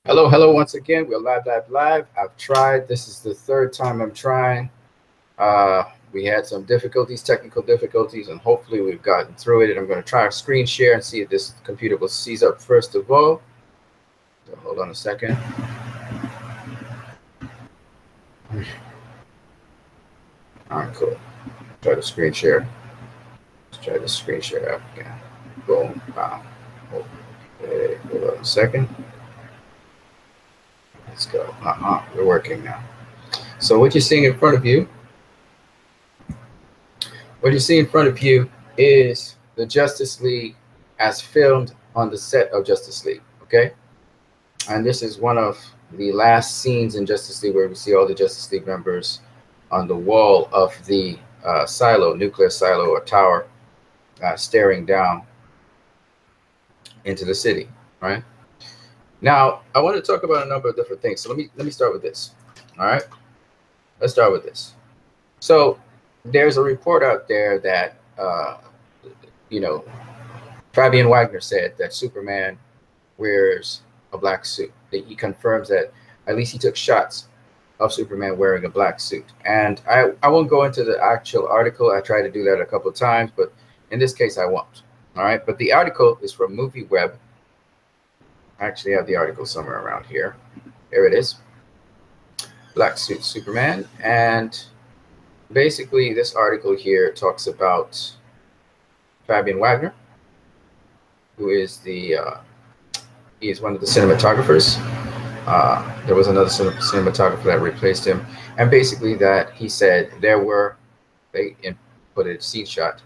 Hello, hello once again. We're live. I've tried. This is the third time I'm trying. We had some difficulties, technical difficulties, and hopefully we've gotten through it. I'm going to try a screen share and see if this computer will seize up first of all. So hold on a second. All right, cool. Try the screen share. Let's try the screen share out again. Boom. Wow. Okay, hold on a second. Let's go. We're working now. So what you're seeing in front of you What you see in front of you is the Justice League as filmed on the set of Justice League. Okay, and this is one of the last scenes in Justice League where we see all the Justice League members on the wall of the nuclear silo or tower, staring down into the city. Right now, I want to talk about a number of different things. So let me start with this. All right, let's start with this. So there's a report out there that you know Fabian Wagner said that Superman wears a black suit. That he confirms that at least he took shots of Superman wearing a black suit. And I won't go into the actual article. I tried to do that a couple of times, but in this case, I won't. All right. But the article is from MovieWeb. I actually have the article somewhere around here. Here it is. Black suit Superman. And basically, this article here talks about Fabian Wagner, who is he is one of the cinematographers. There was another cinematographer that replaced him, and basically that he said they put a scene shot.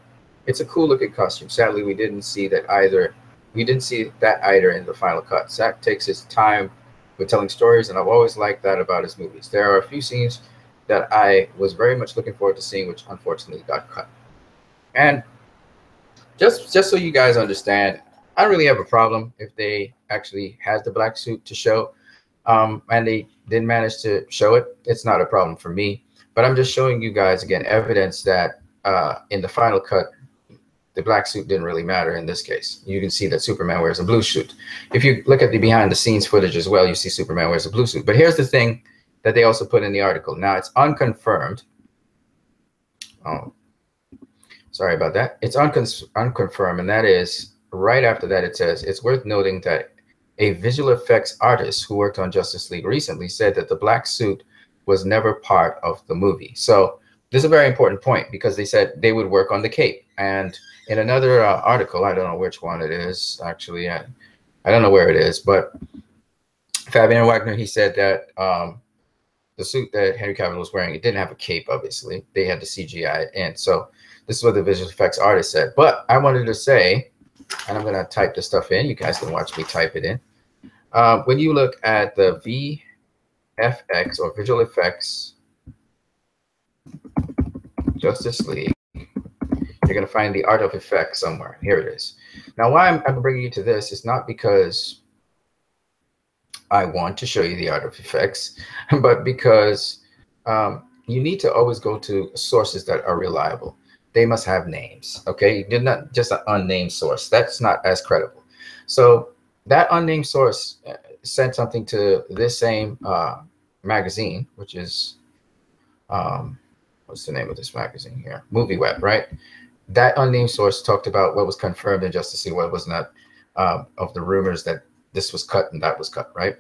It's a cool looking costume. Sadly, we didn't see that either. We didn't see that either in the final cut. Zack takes his time with telling stories, and I've always liked that about his movies. There are a few scenes that I was very much looking forward to seeing, which unfortunately got cut. And just so you guys understand, I don't really have a problem if they actually has the black suit to show, and they didn't manage to show it. It's not a problem for me. But I'm just showing you guys again evidence that in the final cut, the black suit didn't really matter in this case. You can see that Superman wears a blue suit. If you look at the behind the scenes footage as well, you see Superman wears a blue suit. But here's the thing that they also put in the article. Now it's unconfirmed. Oh, sorry about that. It's unconfirmed, and that is right after that it says, it's worth noting that a visual effects artist who worked on Justice League recently said that the black suit was never part of the movie. So this is a very important point because they said they would work on the cape. And in another article, I don't know which one it is, actually, I don't know where it is, but Fabian Wagner, he said that the suit that Henry Cavill was wearing, it didn't have a cape, obviously. They had the CGI it in. So this is what the visual effects artist said. But I wanted to say, and I'm going to type the stuff in. You guys can watch me type it in. When you look at the VFX or visual effects Justice League, you're going to find the art of effects somewhere. Here it is. Now, why I'm bringing you to this is not because I want to show you the art of effects, but because you need to always go to sources that are reliable. They must have names, okay? You're not just an unnamed source. That's not as credible. So that unnamed source sent something to this same magazine, which is, what's the name of this magazine here? MovieWeb, right? That unnamed source talked about what was confirmed in Justice League, what was not, of the rumors that this was cut and that was cut, right?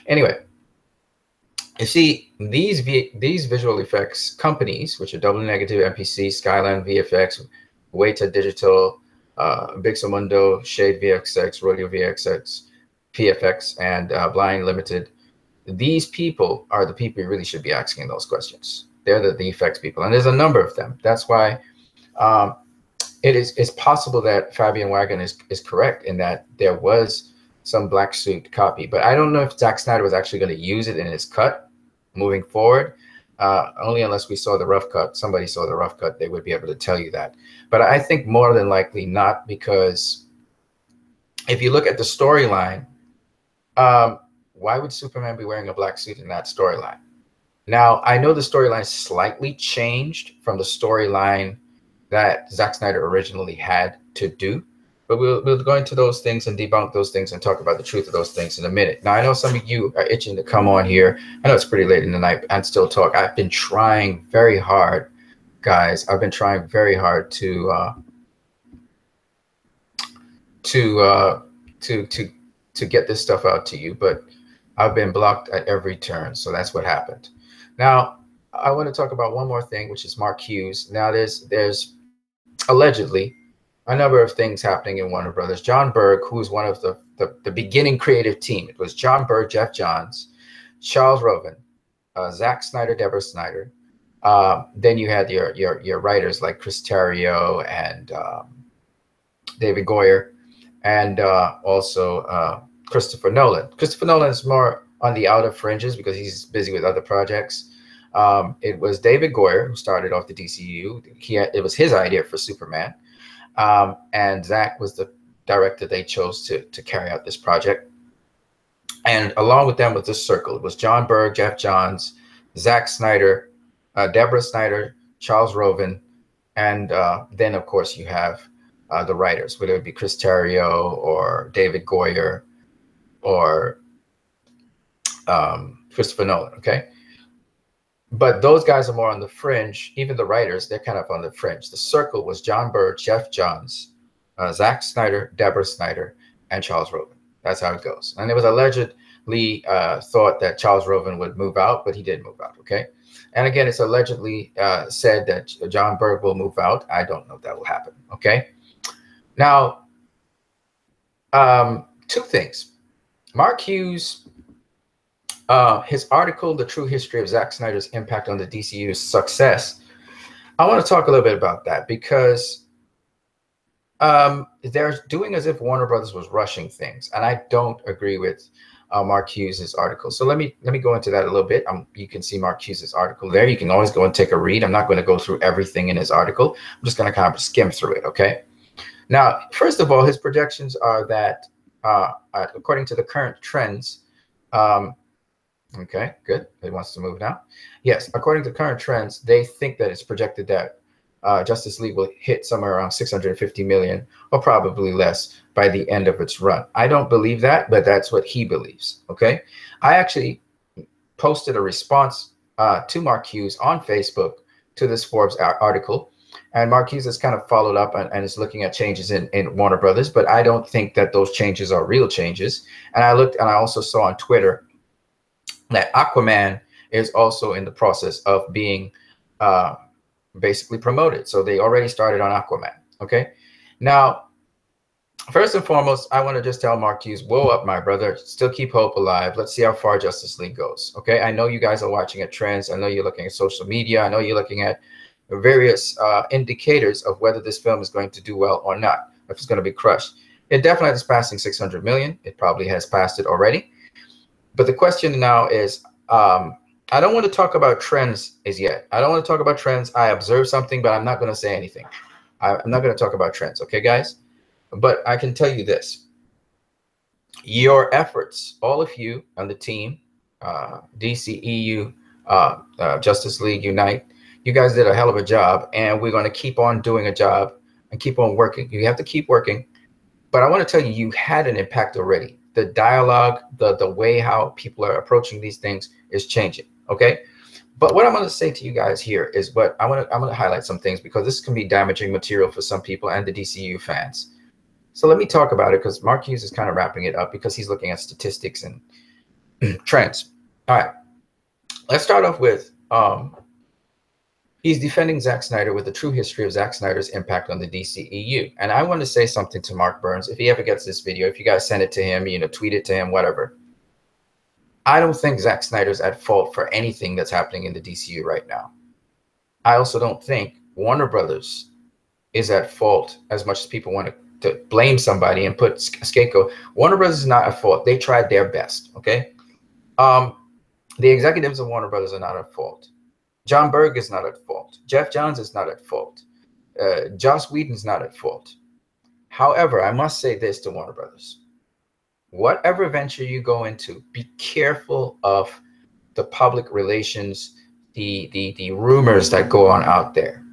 Anyway, you see, these visual effects companies, which are Double Negative, MPC, Skyline VFX, Weta Digital, Bixomundo, Shade VFX, Rodeo VFX, PFX, and Blind Limited, these people are the people you really should be asking those questions. They're the effects people, and there's a number of them. That's why it's possible that Fabian Wagner is correct in that there was some black suit copy, but I don't know if Zack Snyder was actually going to use it in his cut moving forward. Only unless we saw the rough cut, somebody saw the rough cut, they would be able to tell you that. But I think more than likely not, because if you look at the storyline, why would Superman be wearing a black suit in that storyline? Now, I know the storyline slightly changed from the storyline that Zack Snyder originally had to do, But we'll go into those things and debunk those things and talk about the truth of those things in a minute. Now, I know some of you are itching to come on here. I know it's pretty late in the night and still talk. I've been trying very hard, guys. I've been trying very hard to get this stuff out to you, but I've been blocked at every turn. So that's what happened. Now, I want to talk about one more thing, which is Mark Hughes. Now, there's allegedly a number of things happening in Warner Brothers. John Berg, who's one of the beginning creative team. It was John Berg, Geoff Johns, Charles Roven, Zack Snyder, Deborah Snyder. Then you had your writers like Chris Terrio and David Goyer, and also Christopher Nolan. Christopher Nolan is more on the outer fringes because he's busy with other projects. It was David Goyer who started off the DCU. It was his idea for Superman. And Zack was the director they chose to carry out this project. And along with them was this circle. It was John Berg, Geoff Johns, Zack Snyder, Deborah Snyder, Charles Roven, and then, of course, you have the writers, whether it be Chris Terrio or David Goyer or Christopher Nolan, okay? But those guys are more on the fringe. Even the writers, they're kind of on the fringe. The circle was John Berg, Geoff Johns, Zack Snyder, Deborah Snyder, and Charles Roven. That's how it goes. And it was allegedly thought that Charles Roven would move out, but he did move out, okay? And again, it's allegedly said that John Berg will move out. I don't know if that will happen, okay? Now, two things. Mark Hughes, his article, The True History of Zack Snyder's Impact on the DCU's Success. I want to talk a little bit about that because they're doing as if Warner Brothers was rushing things, and I don't agree with Mark Hughes's article. So let me go into that a little bit. You can see Mark Hughes's article there. You can always go and take a read. I'm not going to go through everything in his article. I'm just going to kind of skim through it, okay? Now, first of all, his projections are that according to the current trends, okay, good. It wants to move now. Yes, according to current trends, they think that it's projected that Justice League will hit somewhere around 650 million or probably less by the end of its run. I don't believe that, but that's what he believes, okay? I actually posted a response to Mark Hughes on Facebook to this Forbes article, and Mark Hughes has kind of followed up and is looking at changes in Warner Brothers, but I don't think that those changes are real changes. And I looked, and I also saw on Twitter that Aquaman is also in the process of being basically promoted. So they already started on Aquaman, okay? Now, first and foremost, I want to just tell Mark Hughes, whoa up, my brother. Still keep hope alive. Let's see how far Justice League goes, okay? I know you guys are watching at trends. I know you're looking at social media. I know you're looking at various indicators of whether this film is going to do well or not, if it's going to be crushed. It definitely is passing 600 million. It probably has passed it already. But the question now is, I don't want to talk about trends as yet. I don't want to talk about trends. I observed something, but I'm not going to say anything. I'm not going to talk about trends, okay, guys? But I can tell you this. Your efforts, all of you on the team, DCEU, Justice League Unite, you guys did a hell of a job, and we're going to keep on doing a job and keep on working. You have to keep working. But I want to tell you, you had an impact already. The dialogue, the way how people are approaching these things is changing, okay? But what I'm going to say to you guys here is I'm going to highlight some things because this can be damaging material for some people and the DCU fans. So let me talk about it because Mark Hughes is kind of wrapping it up because he's looking at statistics and trends. All right, let's start off with he's defending Zack Snyder with the true history of Zack Snyder's impact on the DCEU. And I want to say something to Mark Burns. If he ever gets this video, if you guys send it to him, tweet it to him, whatever. I don't think Zack Snyder's at fault for anything that's happening in the DCU right now. I also don't think Warner Brothers is at fault as much as people want to blame somebody and put a scapegoat. Warner Brothers is not at fault. They tried their best, okay? The executives of Warner Brothers are not at fault. John Berg is not at fault. Geoff Johns is not at fault. Joss Whedon's not at fault. However, I must say this to Warner Brothers. Whatever venture you go into, be careful of the public relations, the rumors that go on out there.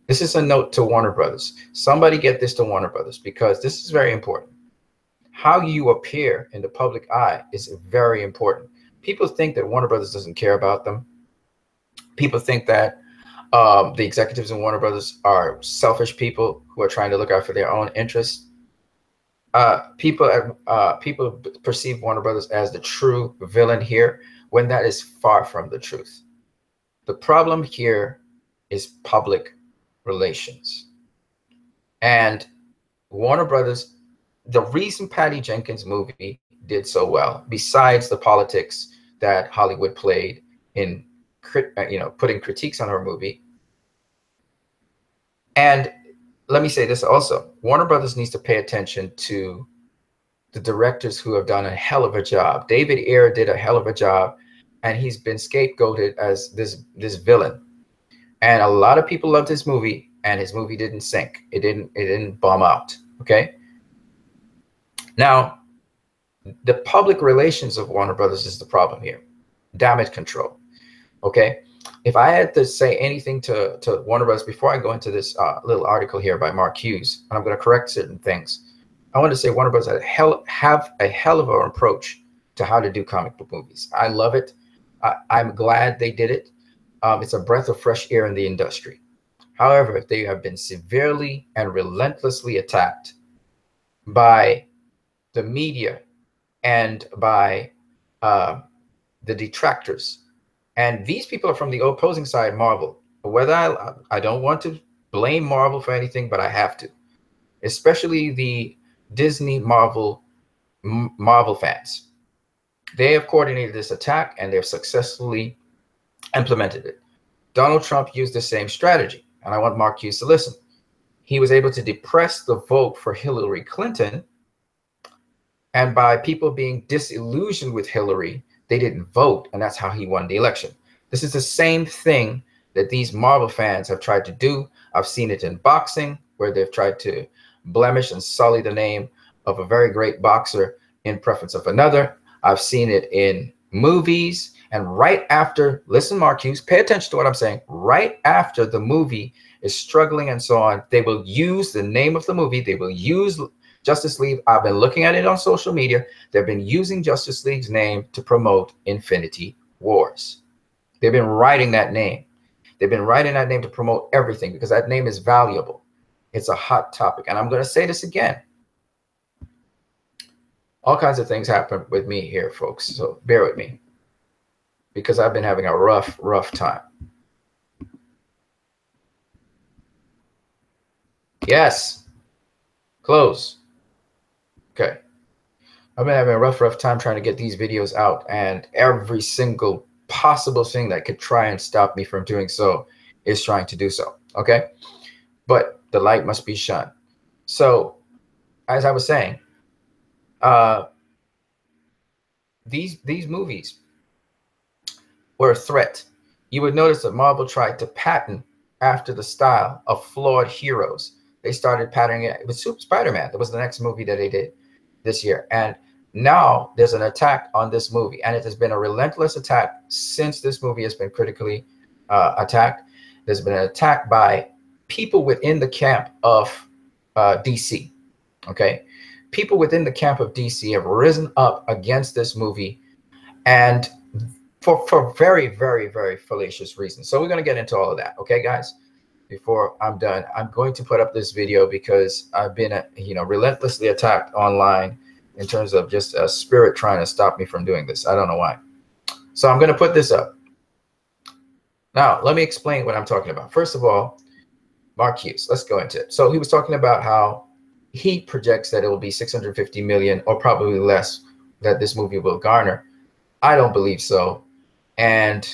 This is a note to Warner Brothers. Somebody get this to Warner Brothers, because this is very important. How you appear in the public eye is very important. People think that Warner Brothers doesn't care about them. People think that the executives in Warner Brothers are selfish people who are trying to look out for their own interests. People perceive Warner Brothers as the true villain here, when that is far from the truth. The problem here is public relations. And Warner Brothers, the reason Patty Jenkins' movie did so well, besides the politics that Hollywood played in putting critiques on her movie. And let me say this also, Warner Brothers needs to pay attention to the directors who have done a hell of a job. David Ayer did a hell of a job, and he's been scapegoated as this villain. And a lot of people loved his movie, and his movie didn't sink. It didn't bomb out. Okay. Now, the public relations of Warner Brothers is the problem here. Damage control. Okay. If I had to say anything to Warner Brothers before I go into this little article here by Mark Hughes, and I'm going to correct certain things, I want to say Warner Brothers have a hell of an approach to how to do comic book movies. I love it. I'm glad they did it. It's a breath of fresh air in the industry. However, they have been severely and relentlessly attacked by the media and by the detractors. And these people are from the opposing side, Marvel. Whether I don't want to blame Marvel for anything, but I have to, especially the Disney Marvel fans. They have coordinated this attack, and they've successfully implemented it. Donald Trump used the same strategy, and I want Mark Hughes to listen. He was able to depress the vote for Hillary Clinton, and by people being disillusioned with Hillary, they didn't vote, and that's how he won the election. This is the same thing that these Marvel fans have tried to do. I've seen it in boxing, where they've tried to blemish and sully the name of a very great boxer in preference of another. I've seen it in movies, and right after, listen, Mark Hughes, pay attention to what I'm saying. Right after the movie is struggling and so on, they will use the name of the movie. They will use Justice League. I've been looking at it on social media. They've been using Justice League's name to promote Infinity Wars. They've been writing that name. They've been writing that name to promote everything, because that name is valuable. It's a hot topic. And I'm going to say this again. All kinds of things happen with me here, folks. So bear with me, because I've been having a rough time. Yes. Close. Okay. I've been having a rough time trying to get these videos out, and every single possible thing that could try and stop me from doing so is trying to do so. Okay. But the light must be shone. So, as I was saying, these movies were a threat. You would notice that Marvel tried to pattern after the style of flawed heroes. They started patterning it with Super Spider-Man. That was the next movie that they did this year. And now there's an attack on this movie, and it has been a relentless attack since this movie has been critically attacked. There's been an attack by people within the camp of DC. Okay. People within the camp of DC have risen up against this movie, and for very fallacious reasons. So we're going to get into all of that. Okay, guys, before I'm done, I'm going to put up this video because I've been, relentlessly attacked online in terms of just a spirit trying to stop me from doing this. I don't know why. So I'm going to put this up. Now, let me explain what I'm talking about. First of all, Mark Hughes, let's go into it. So he was talking about how he projects that it will be 650 million or probably less that this movie will garner. I don't believe so. And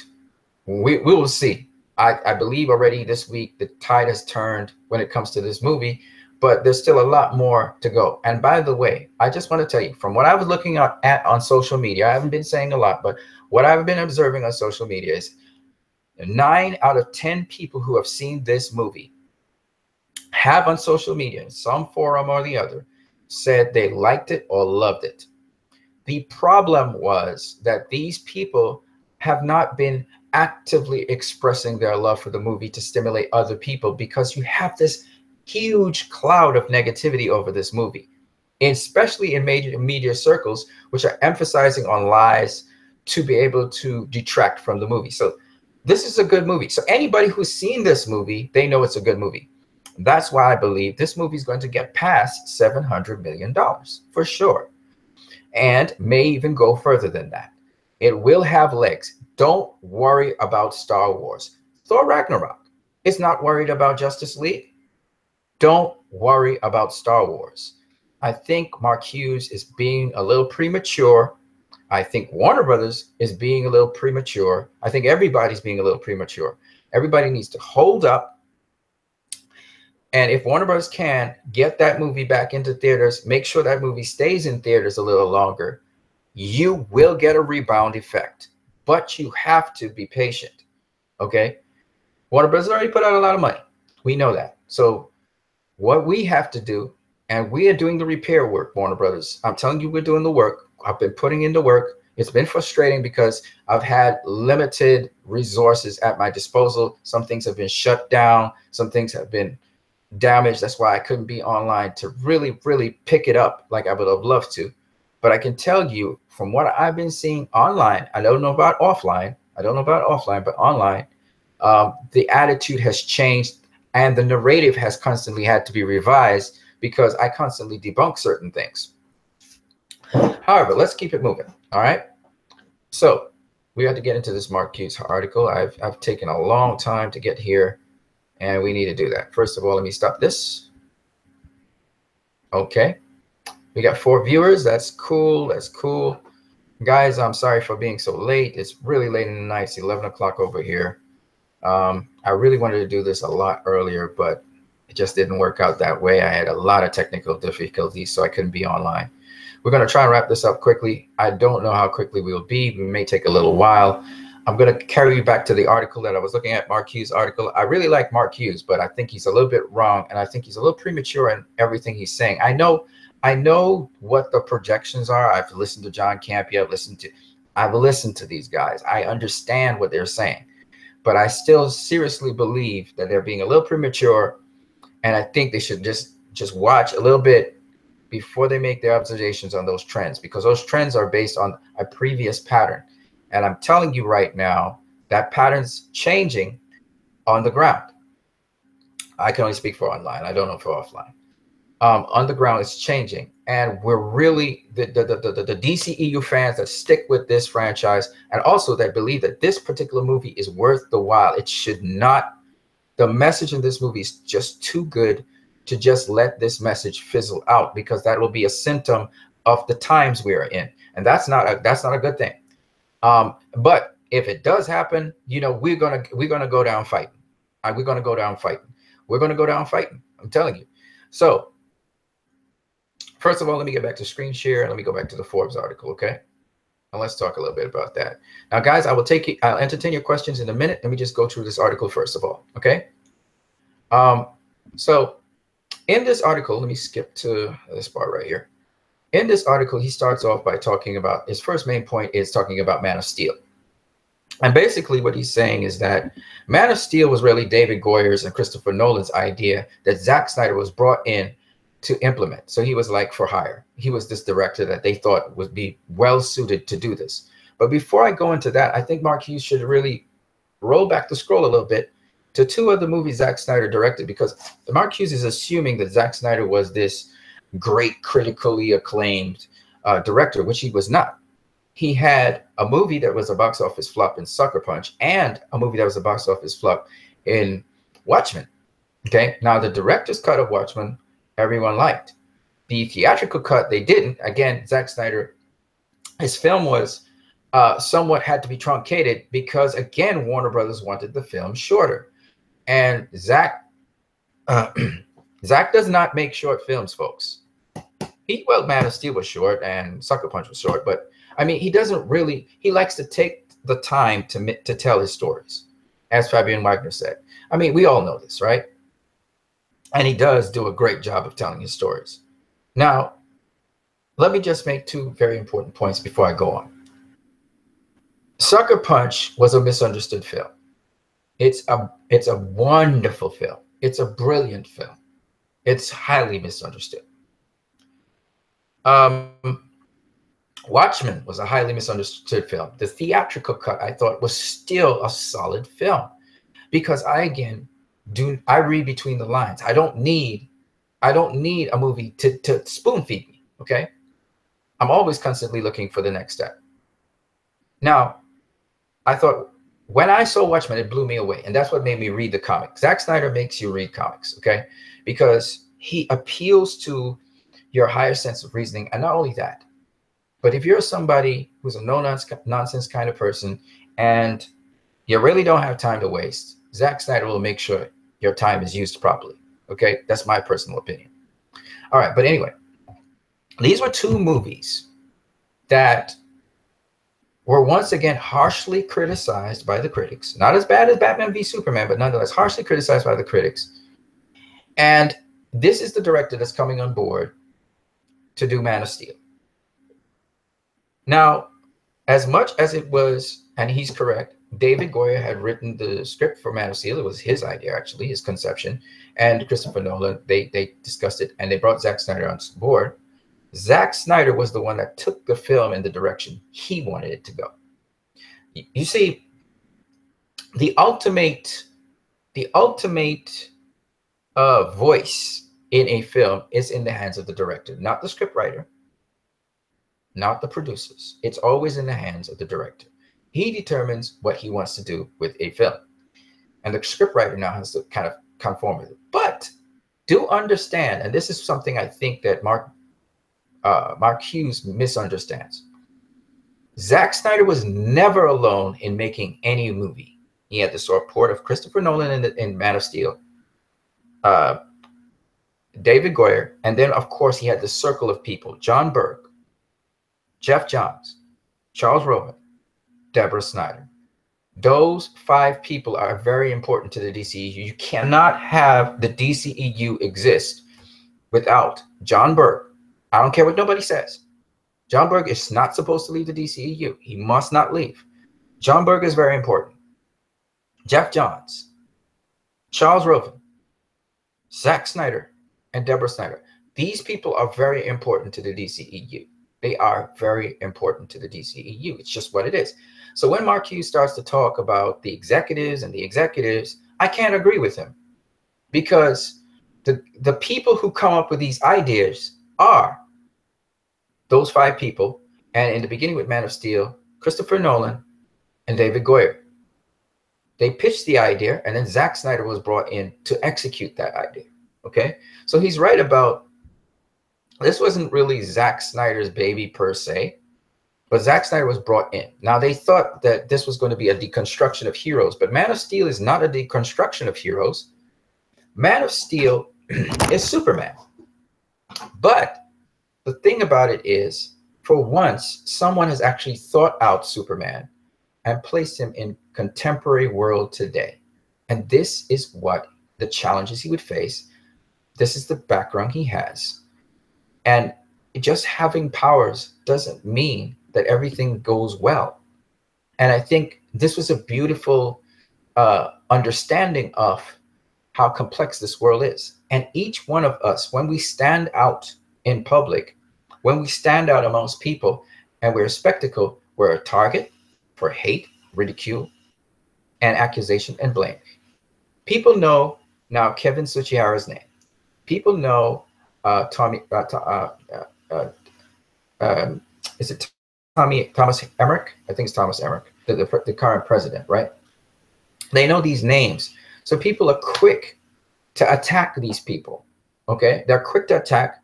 we will see. I believe already this week the tide has turned when it comes to this movie, but there's still a lot more to go. And by the way, I just want to tell you, from what I was looking at on social media, I haven't been saying a lot, but what I've been observing on social media is 9 out of 10 people who have seen this movie have on social media, in some forum or the other, said they liked it or loved it. The problem was that these people have not been actively expressing their love for the movie to stimulate other people, because you have this huge cloud of negativity over this movie, especially in major media circles, which are emphasizing on lies to be able to detract from the movie. So this is a good movie. So anybody who's seen this movie, they know it's a good movie. That's why I believe this movie is going to get past $700 million for sure, and may even go further than that. It will have legs. Don't worry about Star Wars. Thor Ragnarok is not worried about Justice League. Don't worry about Star Wars. I think Mark Hughes is being a little premature. I think Warner Brothers is being a little premature. I think everybody's being a little premature. Everybody needs to hold up. And if Warner Brothers can get that movie back into theaters, make sure that movie stays in theaters a little longer, you will get a rebound effect. But you have to be patient, okay? Warner Brothers already put out a lot of money. We know that. So what we have to do, and we are doing the repair work, Warner Brothers. I'm telling you, we're doing the work. I've been putting in the work. It's been frustrating because I've had limited resources at my disposal. Some things have been shut down. Some things have been damaged. That's why I couldn't be online to really pick it up like I would have loved to. But I can tell you from what I've been seeing online, I don't know about offline, but online, the attitude has changed, and the narrative has constantly had to be revised because I constantly debunk certain things. However, let's keep it moving. All right. So we have to get into this Mark Hughes article. I've taken a long time to get here, and we need to do that. First of all, let me stop this. Okay. We got 4 viewers. That's cool. That's cool. Guys, I'm sorry for being so late. It's really late in the night. It's 11 o'clock over here. I really wanted to do this a lot earlier, but it just didn't work out that way. I had a lot of technical difficulties, so I couldn't be online. We're going to try and wrap this up quickly. I don't know how quickly we'll be. We may take a little while. I'm going to carry you back to the article that I was looking at, Mark Hughes' article. I really like Mark Hughes, but I think he's a little bit wrong, and I think he's a little premature in everything he's saying. I know what the projections are. I've listened to John Campea. I've listened to these guys. I understand what they're saying, but I still seriously believe that they're being a little premature, and I think they should just watch a little bit before they make their observations on those trends, because those trends are based on a previous pattern. And I'm telling you right now, that pattern's changing on the ground. I can only speak for online. I don't know for offline. On the ground, it's changing. And we're really, the DCEU fans that stick with this franchise, and also that believe that this particular movie is worth the while. It should not, the message in this movie is just too good to just let this message fizzle out, because that will be a symptom of the times we are in. And that's not a good thing. But if it does happen, you know, we're gonna go down fighting. We're gonna go down fighting. We're gonna go down fighting. I'm telling you. So first of all, let me get back to screen share, and let me go back to the Forbes article, okay? And let's talk a little bit about that. Now, guys, I'll entertain your questions in a minute. Let me just go through this article first of all, okay? So in this article, let me skip to this part right here. In this article, he starts off by talking about, his first main point is talking about Man of Steel. And basically what he's saying is that Man of Steel was really David Goyer's and Christopher Nolan's idea that Zack Snyder was brought in to implement. So he was like for hire. He was this director that they thought would be well suited to do this. But before I go into that, I think Mark Hughes should really roll back the scroll a little bit to 2 other movies Zack Snyder directed, because Mark Hughes is assuming that Zack Snyder was this great critically acclaimed director, which he was not. He had a movie that was a box office flop in Sucker Punch, and a movie that was a box office flop in Watchmen. Okay, now the director's cut of Watchmen, everyone liked. The theatrical cut, they didn't. Again, Zack Snyder, his film was somewhat had to be truncated because, again, Warner Brothers wanted the film shorter. And Zack does not make short films, folks. Well, Man of Steel was short and Sucker Punch was short, but I mean, he doesn't really, he likes to take the time to tell his stories, as Fabian Wagner said. I mean, we all know this, right? And he does do a great job of telling his stories. Now, let me just make 2 very important points before I go on. Sucker Punch was a misunderstood film. It's a wonderful film. It's a brilliant film. It's highly misunderstood. Watchmen was a highly misunderstood film. The theatrical cut, I thought, was still a solid film, because I read between the lines. I don't need a movie to spoon feed me. Okay, I'm always constantly looking for the next step. Now, I thought, when I saw Watchmen, it blew me away, and that's what made me read the comic. Zack Snyder makes you read comics, okay, because he appeals to your higher sense of reasoning. And not only that, but if you're somebody who's a no-nonsense kind of person and you really don't have time to waste, Zack Snyder will make sure your time is used properly. Okay, that's my personal opinion. All right, but anyway, these were two movies that were once again harshly criticized by the critics. Not as bad as Batman v Superman, but nonetheless harshly criticized by the critics. And this is the director that's coming on board to do Man of Steel. Now, as much as it was, and he's correct, David Goyer had written the script for Man of Steel. It was his idea, actually, his conception. And Christopher Nolan, they discussed it, and they brought Zack Snyder on board. Zack Snyder was the one that took the film in the direction he wanted it to go. You see, the ultimate voice in a film is in the hands of the director, not the scriptwriter, not the producers. It's always in the hands of the director. He determines what he wants to do with a film, and the scriptwriter now has to kind of conform with it. But do understand, and this is something I think that Mark Hughes misunderstands. Zack Snyder was never alone in making any movie. He had the support of Christopher Nolan in Man of Steel, David Goyer, and then, of course, he had the circle of people: John Burke, Geoff Johns, Charles Roven, Deborah Snyder. Those 5 people are very important to the DCEU. You cannot have the DCEU exist without John Burke. I don't care what nobody says. John Burke is not supposed to leave the DCEU. He must not leave. John Burke is very important. Geoff Johns, Charles Roven, Zack Snyder, and Deborah Snyder. These people are very important to the DCEU. They are very important to the DCEU. It's just what it is. So when Mark Hughes starts to talk about the executives, I can't agree with him, because the people who come up with these ideas are those 5 people. And in the beginning with Man of Steel, Christopher Nolan and David Goyer. They pitched the idea, and then Zack Snyder was brought in to execute that idea. Okay, so he's right about this. Wasn't really Zack Snyder's baby per se, but Zack Snyder was brought in. Now, they thought that this was going to be a deconstruction of heroes, but Man of Steel is not a deconstruction of heroes. Man of Steel is Superman. But the thing about it is, for once, someone has actually thought out Superman and placed him in contemporary world today. And this is what the challenges he would face. This is the background he has. And just having powers doesn't mean that everything goes well. And I think this was a beautiful understanding of how complex this world is. And each one of us, when we stand out in public, when we stand out amongst people and we're a spectacle, we're a target for hate, ridicule, and accusation and blame. People know now Kevin Tsuchihara's name. People know is it Thomas Emmerich? I think it's Thomas Emmerich, the current president, right? They know these names. So people are quick to attack these people, okay? They're quick to attack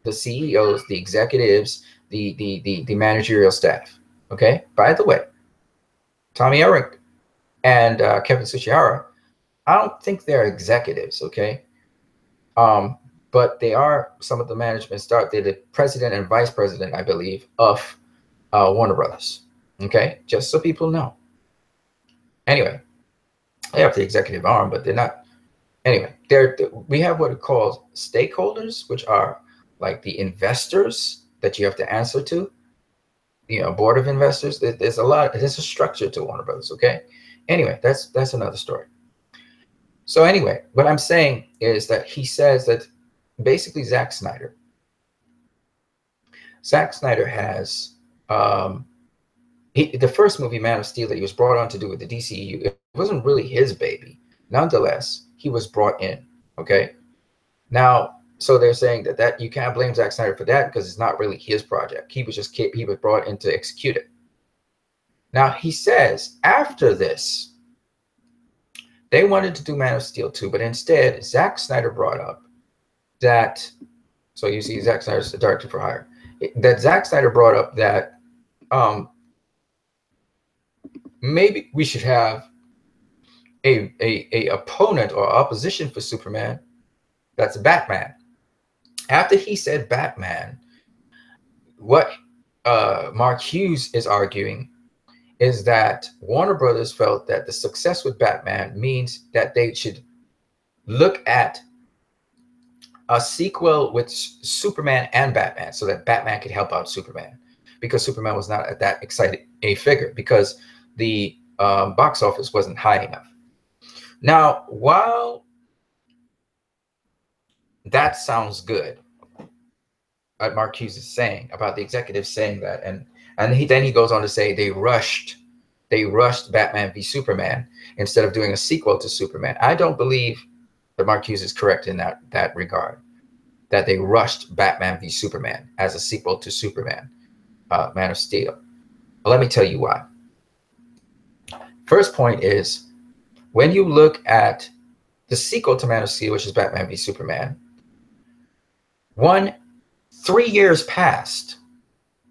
the CEOs, the executives, the managerial staff, okay? By the way, Tommy Emmerich and Kevin Tsuchihara, I don't think they're executives, okay? But they are some of the management staff. They're the president and vice president, I believe, of Warner Brothers, okay? Just so people know. Anyway, they have the executive arm, but they're not. Anyway, we have what it calls stakeholders, which are like the investors that you have to answer to. board of investors. There's a structure to Warner Brothers. Okay. Anyway, that's another story. So anyway, what I'm saying is that he says that basically Zack Snyder has the first movie, Man of Steel, that he was brought on to do with the DCEU, it wasn't really his baby. Nonetheless, he was brought in. Okay. Now, so they're saying that you can't blame Zack Snyder for that because it's not really his project. He was brought in to execute it. Now he says after this, they wanted to do Man of Steel 2, but instead Zack Snyder brought up that. So you see, Zack Snyder's the director for hire. That Zack Snyder brought up that maybe we should have a opponent or opposition for Superman. That's Batman. After he said Batman, what Mark Hughes is arguing is that Warner Brothers felt that the success with Batman means that they should look at a sequel with Superman and Batman so that Batman could help out Superman, because Superman was not that excited a figure because the box office wasn't high enough. Now, while that sounds good, what Mark Hughes is saying about the executives saying that, and then he goes on to say they rushed Batman v Superman instead of doing a sequel to Superman. I don't believe that Mark Hughes is correct in that regard, that they rushed Batman v Superman as a sequel to Superman, Man of Steel. Well, let me tell you why. First point is, when you look at the sequel to Man of Steel, which is Batman v Superman, 3 years passed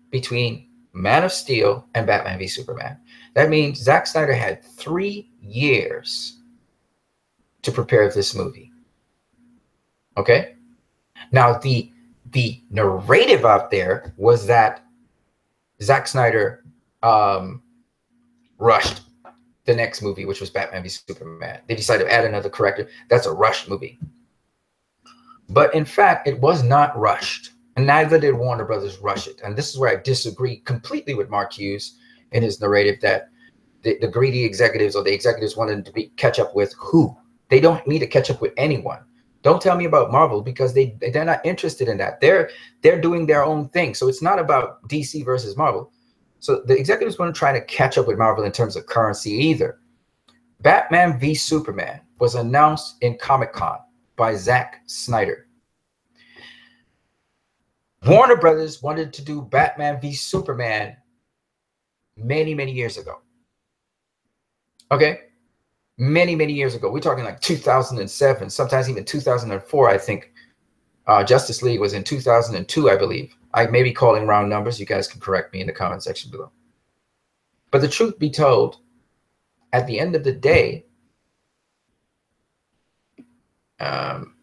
between Man of Steel and Batman v Superman. That means Zack Snyder had 3 years to prepare this movie. Okay? Now, the narrative out there was that Zack Snyder rushed the next movie, which was Batman v Superman. They decided to add another character. That's a rushed movie. But in fact, it was not rushed. And neither did Warner Brothers rush it. And this is where I disagree completely with Mark Hughes in his narrative that the greedy executives or the executives wanted to catch up with who? They don't need to catch up with anyone. Don't tell me about Marvel, because they're not interested in that. They're doing their own thing. So it's not about DC versus Marvel. So the executives weren't trying to catch up with Marvel in terms of currency either. Batman v Superman was announced in Comic-Con by Zack Snyder. Warner Brothers wanted to do Batman v Superman many, many years ago. Okay? Many, many years ago. We're talking like 2007, sometimes even 2004, I think. Justice League was in 2002, I believe. I may be calling round numbers. You guys can correct me in the comment section below. But the truth be told, at the end of the day,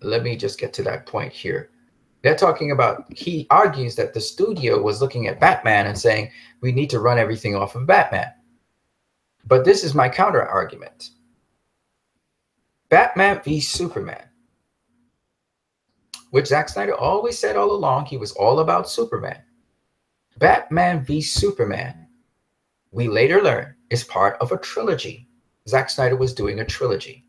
let me just get to that point here. They're talking about, he argues that the studio was looking at Batman and saying, we need to run everything off of Batman. But this is my counter argument. Batman v Superman, which Zack Snyder always said all along, he was all about Superman. Batman v Superman, we later learn, is part of a trilogy. Zack Snyder was doing a trilogy.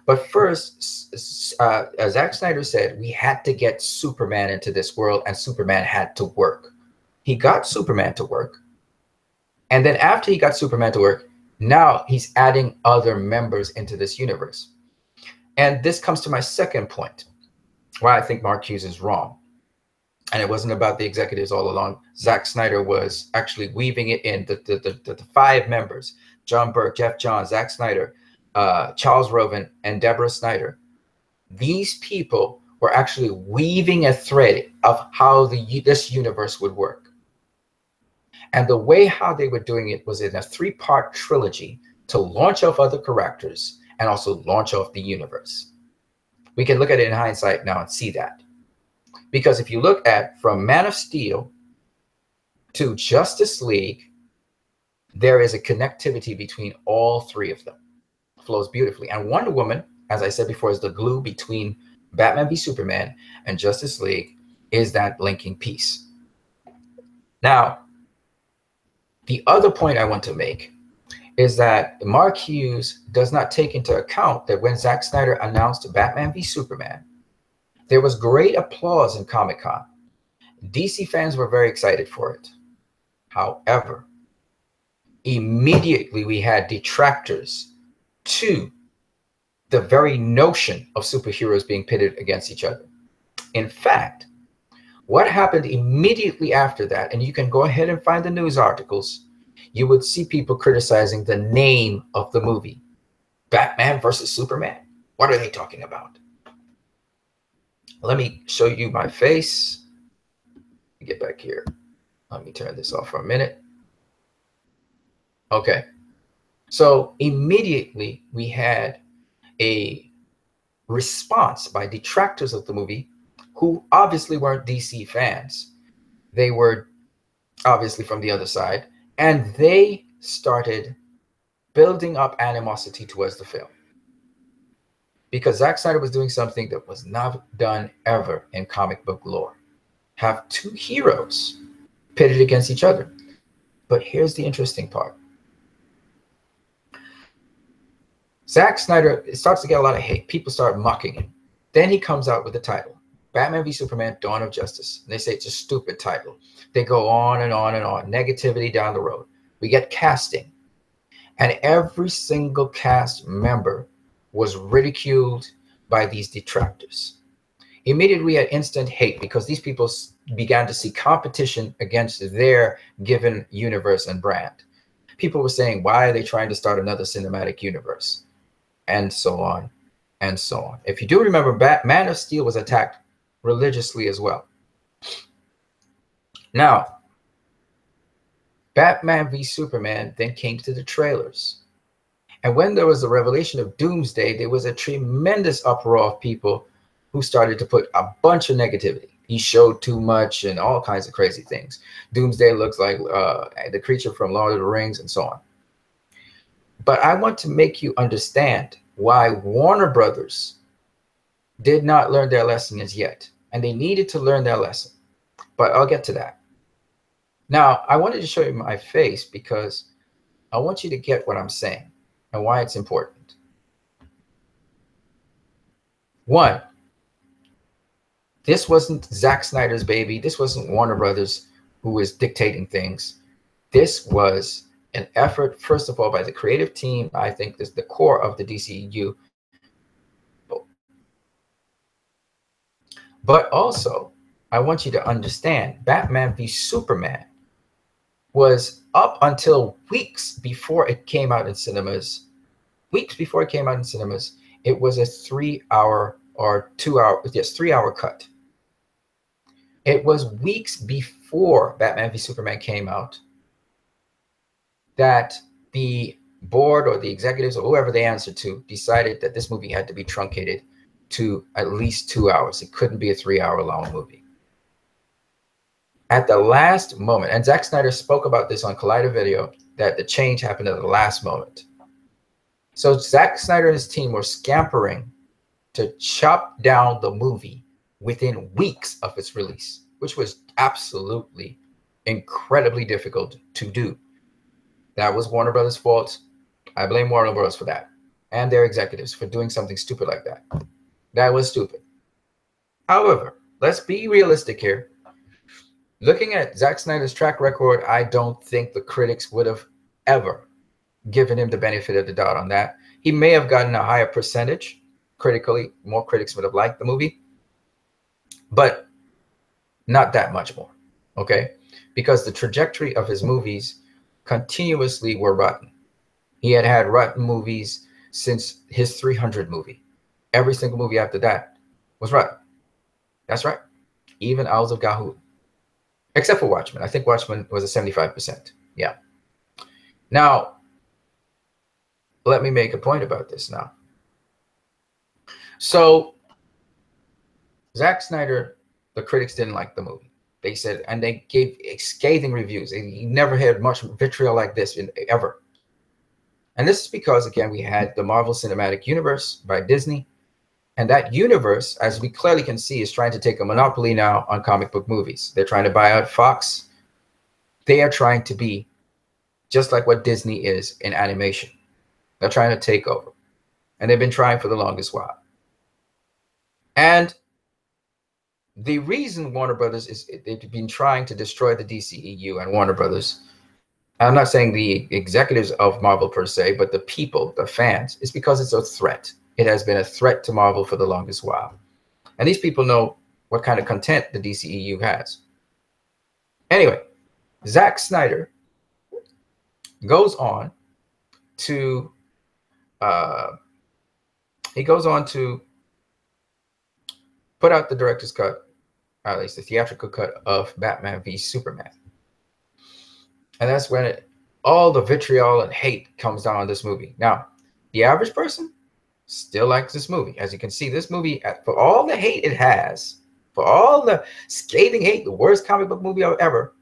But first, Zack Snyder said we had to get Superman into this world, and Superman had to work. He got Superman to work. And then after he got Superman to work, now he's adding other members into this universe. And this comes to my second point, why I think Mark Hughes is wrong. And it wasn't about the executives all along. Zack Snyder was actually weaving it in, the 5 members: John Burke, Jeff Johns, Zack Snyder, Charles Roven, and Deborah Snyder. These people were actually weaving a thread of how this universe would work. And the way how they were doing it was in a 3-part trilogy to launch off other characters and also launch off the universe. We can look at it in hindsight now and see that. Because if you look at from Man of Steel to Justice League, there is a connectivity between all 3 of them. It flows beautifully. And Wonder Woman, as I said before, is the glue between Batman v Superman and Justice League, is that linking piece. Now, The other point I want to make is that Mark Hughes does not take into account that when Zack Snyder announced Batman v Superman, there was great applause in Comic-Con. DC fans were very excited for it. However, immediately we had detractors to the very notion of superheroes being pitted against each other. In fact, what happened immediately after that, and you can go ahead and find the news articles, you would see people criticizing the name of the movie. Batman versus Superman? What are they talking about? Let me show you my face. Get back here. Let me turn this off for a minute. Okay. So immediately we had a response by detractors of the movie who obviously weren't DC fans. They were obviously from the other side, and they started building up animosity towards the film. Because Zack Snyder was doing something that was not done ever in comic book lore. Have two heroes pitted against each other. But here's the interesting part. Zack Snyder starts to get a lot of hate. People start mocking him. Then he comes out with the title, Batman v Superman, Dawn of Justice. And they say it's a stupid title. They go on and on and on. Negativity down the road. We get casting. And every single cast member was ridiculed by these detractors. Immediately we had instant hate because these people began to see competition against their given universe and brand. People were saying, why are they trying to start another cinematic universe? And so on and so on. If you do remember, Man of Steel was attacked religiously as well. Now, Batman v Superman then came to the trailers. And when there was the revelation of Doomsday, there was a tremendous uproar of people who started to put a bunch of negativity. He showed too much and all kinds of crazy things. Doomsday looks like the creature from Lord of the Rings and so on. But I want to make you understand why Warner Brothers did not learn their lesson as yet. And they needed to learn their lesson. But I'll get to that. Now, I wanted to show you my face because I want you to get what I'm saying and why it's important. One, this wasn't Zack Snyder's baby. This wasn't Warner Brothers who was dictating things. This was an effort, first of all, by the creative team. I think this is the core of the DCEU. But also, I want you to understand, Batman v Superman was up until weeks before it came out in cinemas. Weeks before it came out in cinemas, it was a 3-hour or 2-hour, yes, 3-hour cut. It was weeks before Batman v Superman came out that the board or the executives or whoever they answered to decided that this movie had to be truncated to at least 2 hours. It couldn't be a 3-hour long movie. At the last moment, and Zack Snyder spoke about this on Collider Video, that the change happened at the last moment. So Zack Snyder and his team were scampering to chop down the movie within weeks of its release, which was absolutely incredibly difficult to do. That was Warner Brothers' fault. I blame Warner Bros. For that and their executives for doing something stupid like that. That was stupid. However, let's be realistic here. Looking at Zack Snyder's track record, I don't think the critics would have ever given him the benefit of the doubt on that. He may have gotten a higher percentage critically. More critics would have liked the movie, but not that much more, okay? Because the trajectory of his movies continuously were rotten. He had had rotten movies since his 300 movie. Every single movie after that was rotten. That's right. Even Owls of Ga'Hoole. Except for Watchmen. I think Watchmen was a 75%. Yeah. Now, let me make a point about this now. So, Zack Snyder, the critics didn't like the movie. They said, and they gave scathing reviews. He never had much vitriol like this ever. And this is because, again, we had the Marvel Cinematic Universe by Disney. And that universe, as we clearly can see, is trying to take a monopoly now on comic book movies. They're trying to buy out Fox. They are trying to be just like what Disney is in animation. They're trying to take over, and they've been trying for the longest while. And the reason Warner Brothers is they've been trying to destroy the DCEU and Warner Brothers. I'm not saying the executives of Marvel per se, but the people, the fans, is because it's a threat. It has been a threat to Marvel for the longest while. And these people know what kind of content the DCEU has. Anyway, Zack Snyder goes on to put out the director's cut, at least the theatrical cut of Batman v Superman. And that's when all the vitriol and hate comes down on this movie. Now, the average person still likes this movie. As you can see, this movie, for all the hate it has, for all the scathing hate, the worst comic book movie ever,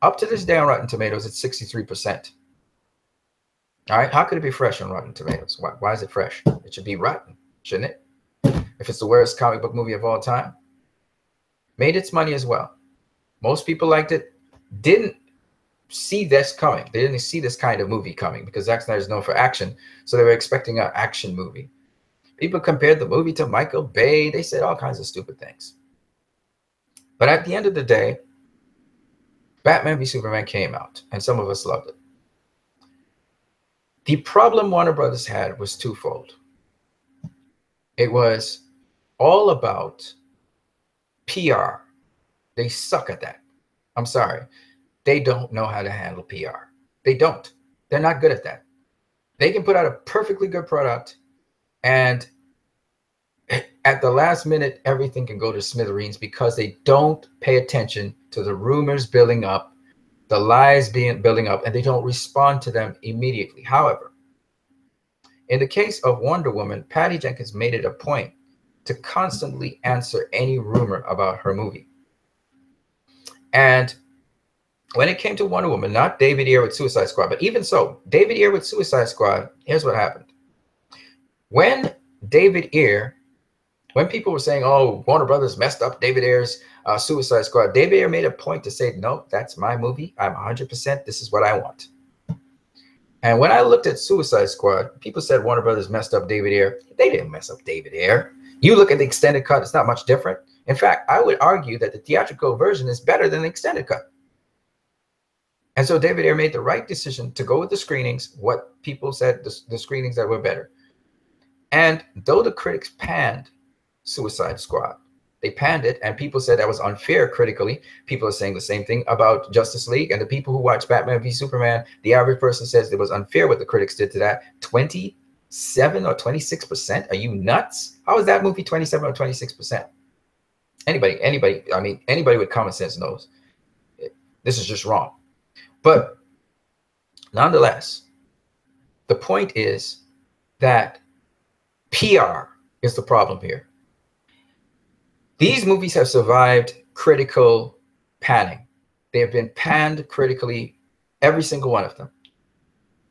up to this day on Rotten Tomatoes, it's 63%. All right, how could it be fresh on Rotten Tomatoes? Why is it fresh? It should be rotten, shouldn't it? If it's the worst comic book movie of all time. Made its money as well. Most people liked it, didn't see this coming. They didn't see this kind of movie coming because Zack Snyder is known for action. So they were expecting an action movie. People compared the movie to Michael Bay. They said all kinds of stupid things. But at the end of the day, Batman v Superman came out, and some of us loved it. The problem Warner Brothers had was twofold. It was all about PR. They suck at that. I'm sorry. They don't know how to handle PR. They don't. They're not good at that. They can put out a perfectly good product, and at the last minute, everything can go to smithereens because they don't pay attention to the rumors building up, the lies building up, and they don't respond to them immediately. However, in the case of Wonder Woman, Patty Jenkins made it a point to constantly answer any rumor about her movie. And when it came to Wonder Woman, not David Ayer with Suicide Squad, but even so, David Ayer with Suicide Squad, here's what happened. When people were saying, oh, Warner Brothers messed up David Ayer's Suicide Squad, David Ayer made a point to say, no, that's my movie. I'm 100%. This is what I want. And when I looked at Suicide Squad, people said Warner Brothers messed up David Ayer. They didn't mess up David Ayer. You look at the extended cut, it's not much different. In fact, I would argue that the theatrical version is better than the extended cut. And so David Ayer made the right decision to go with the screenings, what people said, the screenings that were better. And though the critics panned Suicide Squad, they panned it, and people said that was unfair critically. People are saying the same thing about Justice League, and the people who watch Batman v Superman, the average person says it was unfair what the critics did to that. 27 or 26%? Are you nuts? How is that movie 27 or 26%? Anybody with common sense knows this is just wrong. But nonetheless, the point is that PR is the problem here. These movies have survived critical panning. They have been panned critically, every single one of them.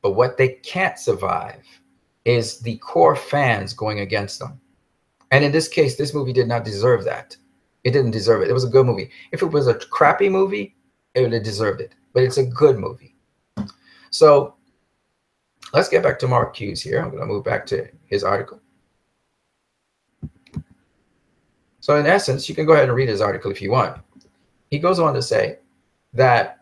But what they can't survive is the core fans going against them. And in this case, this movie did not deserve that. It didn't deserve it. It was a good movie. If it was a crappy movie, it would have deserved it. But it's a good movie. So let's get back to Mark Hughes here. I'm going to move back to his article. So in essence, you can go ahead and read his article if you want. He goes on to say that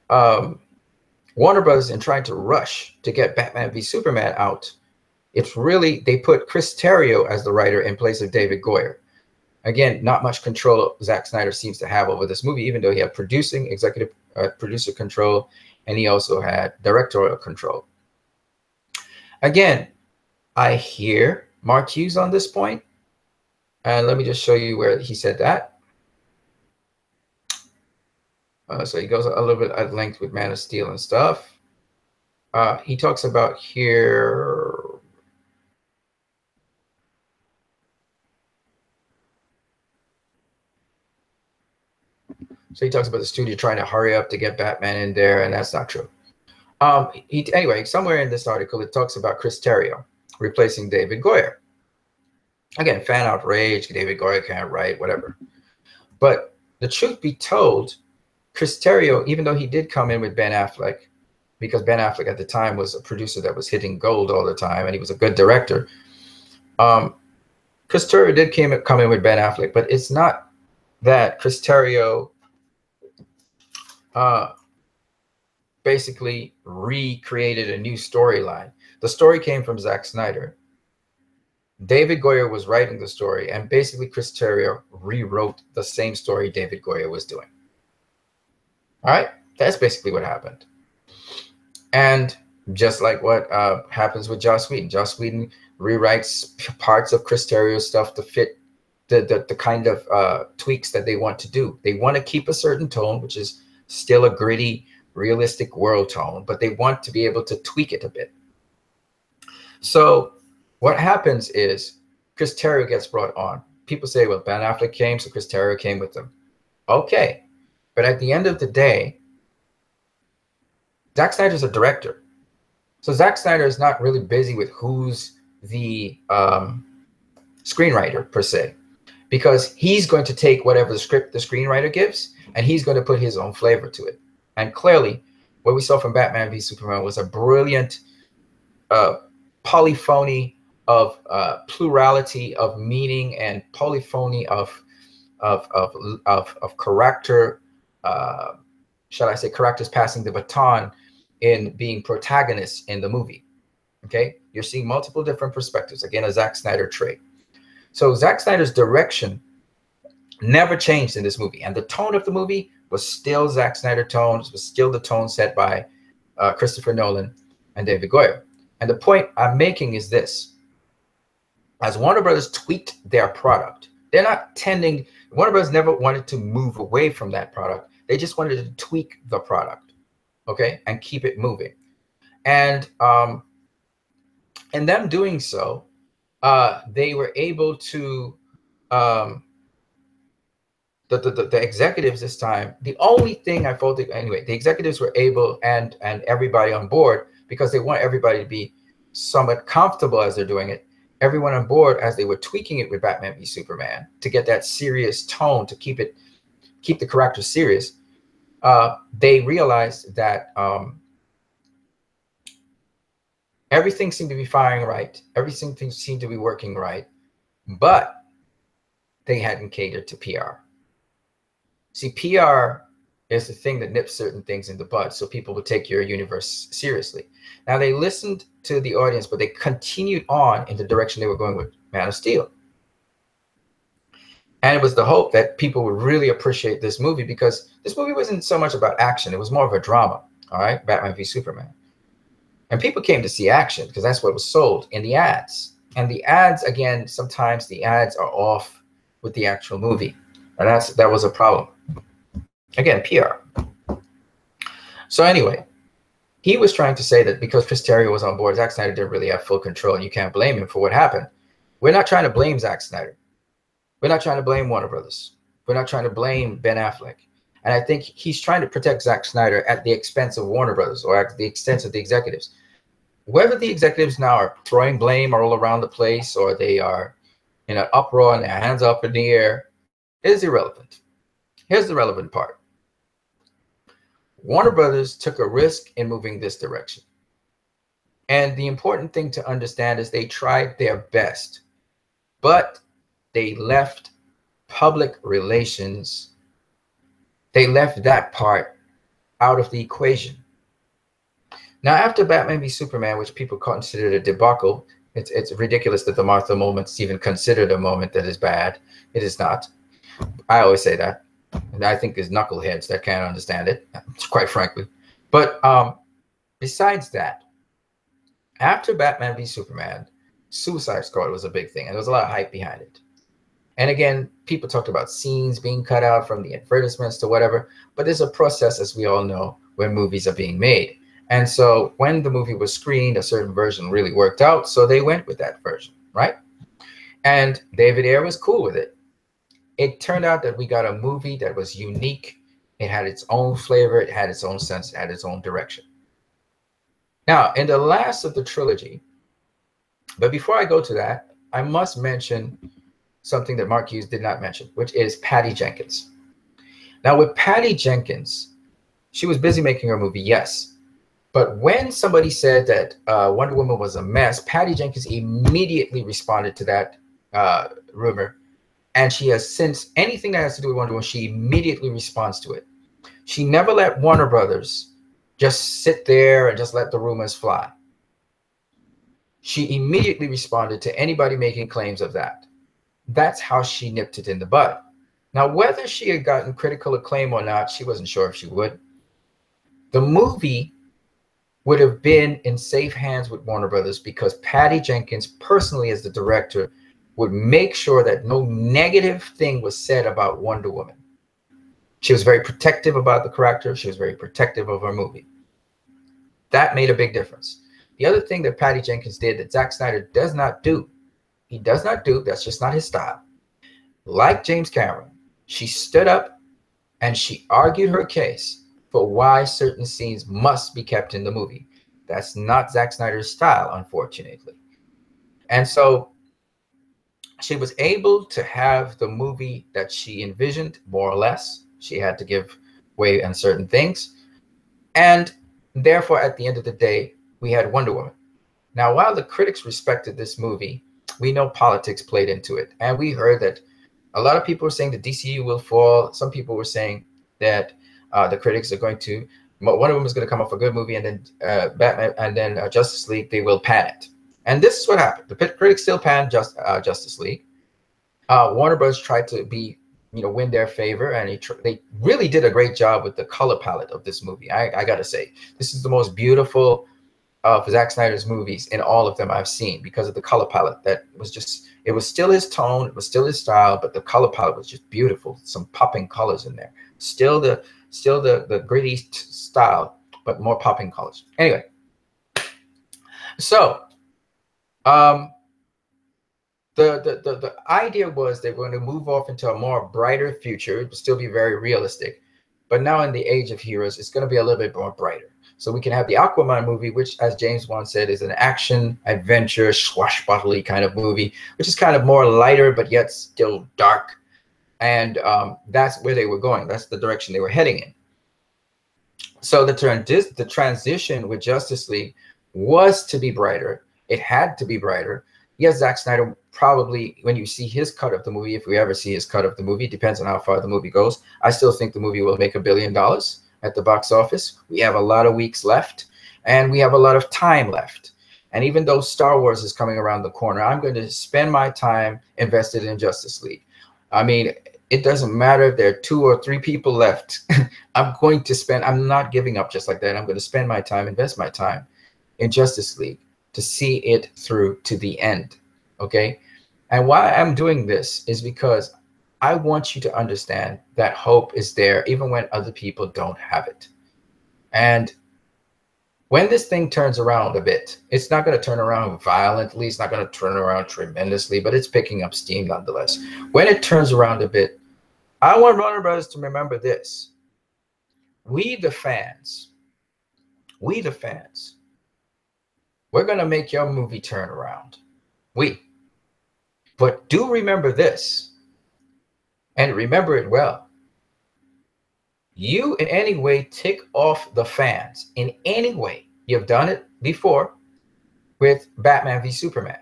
Warner Brothers, in trying to rush to get Batman v Superman out, it's really, they put Chris Terrio as the writer in place of David Goyer. Again, not much control Zack Snyder seems to have over this movie, even though he had executive producer control, and he also had directorial control. Again, I hear Mark Hughes on this point, and let me just show you where he said that. So he goes a little bit at length with Man of Steel and stuff. He talks about here. So he talks about the studio trying to hurry up to get Batman in there, and that's not true. Anyway, somewhere in this article, it talks about Chris Terrio replacing David Goyer. Again, fan outrage, David Goyer can't write, whatever. But the truth be told, Chris Terrio, even though he did come in with Ben Affleck, because Ben Affleck at the time was a producer that was hitting gold all the time, and he was a good director. Chris Terrio did come in with Ben Affleck, but it's not that Chris Terrio basically recreated a new storyline. The story came from Zack Snyder. David Goyer was writing the story, and basically Chris Terrio rewrote the same story David Goyer was doing. All right, that's basically what happened. And just like what happens with Joss Whedon rewrites parts of Chris Terrier's stuff to fit the kind of tweaks that they want to do. They want to keep a certain tone, which is still a gritty, realistic world tone, but they want to be able to tweak it a bit. So what happens is Chris Terrio gets brought on. People say, well, Ben Affleck came, so Chris Terrio came with them. Okay, but at the end of the day, Zack Snyder's a director. So Zack Snyder is not really busy with who's the screenwriter per se, because he's going to take whatever the script the screenwriter gives, and he's going to put his own flavor to it. And clearly, what we saw from Batman v Superman was a brilliant polyphony of plurality of meaning and polyphony of character. Shall I say characters passing the baton in being protagonists in the movie. Okay, you're seeing multiple different perspectives. Again, a Zack Snyder trait. So Zack Snyder's direction never changed in this movie, and the tone of the movie was still Zack Snyder tone. It was still the tone set by Christopher Nolan and David Goyer. And the point I'm making is this: as Warner Brothers tweaked their product, they're not tending. Warner Brothers never wanted to move away from that product. They just wanted to tweak the product, okay, and keep it moving. And in them doing so, they were able to the executives this time. The only thing I felt anyway, the executives were able and everybody on board, because they want everybody to be somewhat comfortable as they're doing it. Everyone on board as they were tweaking it with Batman v Superman to get that serious tone, to keep the character serious. They realized that everything seemed to be firing right. Everything seemed to be working right, but they hadn't catered to PR. See, PR is the thing that nips certain things in the bud, so people would take your universe seriously. Now, they listened to the audience, but they continued on in the direction they were going with Man of Steel. And it was the hope that people would really appreciate this movie, because this movie wasn't so much about action. It was more of a drama, all right? Batman v Superman. And people came to see action because that's what was sold in the ads. And the ads, again, sometimes the ads are off with the actual movie. And that was a problem. Again, PR. So anyway, he was trying to say that because Chris Terrio was on board, Zack Snyder didn't really have full control, and you can't blame him for what happened. We're not trying to blame Zack Snyder. We're not trying to blame Warner Brothers. We're not trying to blame Ben Affleck. And I think he's trying to protect Zack Snyder at the expense of Warner Brothers, or at the expense of the executives. Whether the executives now are throwing blame all around the place, or they are in an uproar and their hands up in the air, is irrelevant. Here's the relevant part. Warner Brothers took a risk in moving this direction. And the important thing to understand is they tried their best, but they left public relations. They left that part out of the equation. Now, after Batman v Superman, which people considered a debacle, it's ridiculous that the Martha moment is even considered a moment that is bad. It is not. I always say that. And I think there's knuckleheads that can't understand it, quite frankly. But besides that, after Batman v Superman, Suicide Squad was a big thing, and there was a lot of hype behind it. And again, people talked about scenes being cut out from the advertisements to whatever, but there's a process, as we all know, when movies are being made. And so when the movie was screened, a certain version really worked out, so they went with that version, right? And David Ayer was cool with it. It turned out that we got a movie that was unique. It had its own flavor. It had its own sense. It had its own direction. Now, in the last of the trilogy, but before I go to that, I must mention something that Mark Hughes did not mention, which is Patty Jenkins. Now, with Patty Jenkins, she was busy making her movie, yes, But when somebody said that Wonder Woman was a mess, Patty Jenkins immediately responded to that rumor. And she has since, anything that has to do with Wonder Woman, she immediately responds to it. She never let Warner Brothers just sit there and just let the rumors fly. She immediately responded to anybody making claims of that. That's how she nipped it in the bud. Now, whether she had gotten critical acclaim or not, she wasn't sure if she would. The movie would have been in safe hands with Warner Brothers because Patty Jenkins, personally as the director, would make sure that no negative thing was said about Wonder Woman. She was very protective about the character. She was very protective of her movie. That made a big difference. The other thing that Patty Jenkins did that Zack Snyder does not do, that's just not his style. Like James Cameron, she stood up and she argued her case for why certain scenes must be kept in the movie. That's not Zack Snyder's style, unfortunately. And so she was able to have the movie that she envisioned, more or less. She had to give way on certain things. And therefore, at the end of the day, we had Wonder Woman. Now, while the critics respected this movie, we know politics played into it. And we heard that a lot of people were saying the DCU will fall. Some people were saying that the critics are going to, Wonder Woman is going to come off a good movie, and then Batman, and then Justice League, they will pan it. And this is what happened. The critics still panned Justice League. Warner Bros. Tried to win their favor, and they really did a great job with the color palette of this movie. I got to say, this is the most beautiful of Zack Snyder's movies in all of them I've seen because of the color palette. That was just, it was still his tone, it was still his style, but the color palette was just beautiful. Some popping colors in there. Still the gritty style, but more popping colors. Anyway, so the idea was they were going to move off into a more brighter future. It would still be very realistic, but now in the age of heroes, it's going to be a little bit more brighter. So we can have the Aquaman movie, which, as James Wan said, is an action, adventure, swashbuckly kind of movie, which is kind of more lighter, but yet still dark. And that's where they were going. That's the direction they were heading in. So the transition with Justice League was to be brighter. It had to be brighter. Yes, Zack Snyder probably, when you see his cut of the movie, if we ever see his cut of the movie, depends on how far the movie goes. I still think the movie will make $1 billion at the box office. We have a lot of weeks left, and we have a lot of time left. And even though Star Wars is coming around the corner, I'm going to spend my time invested in Justice League. I mean, it doesn't matter if there are 2 or 3 people left. I'm not giving up just like that. I'm going to spend my time, invest my time in Justice League to see it through to the end. Okay? And why I'm doing this is because I want you to understand that hope is there even when other people don't have it. And when this thing turns around a bit, it's not going to turn around violently. It's not going to turn around tremendously, but it's picking up steam nonetheless. When it turns around a bit, I want Warner Bros. To remember this. We the fans, we're going to make your movie turn around. But do remember this. And remember it well. You in any way tick off the fans. In any way. You've done it before with Batman v Superman.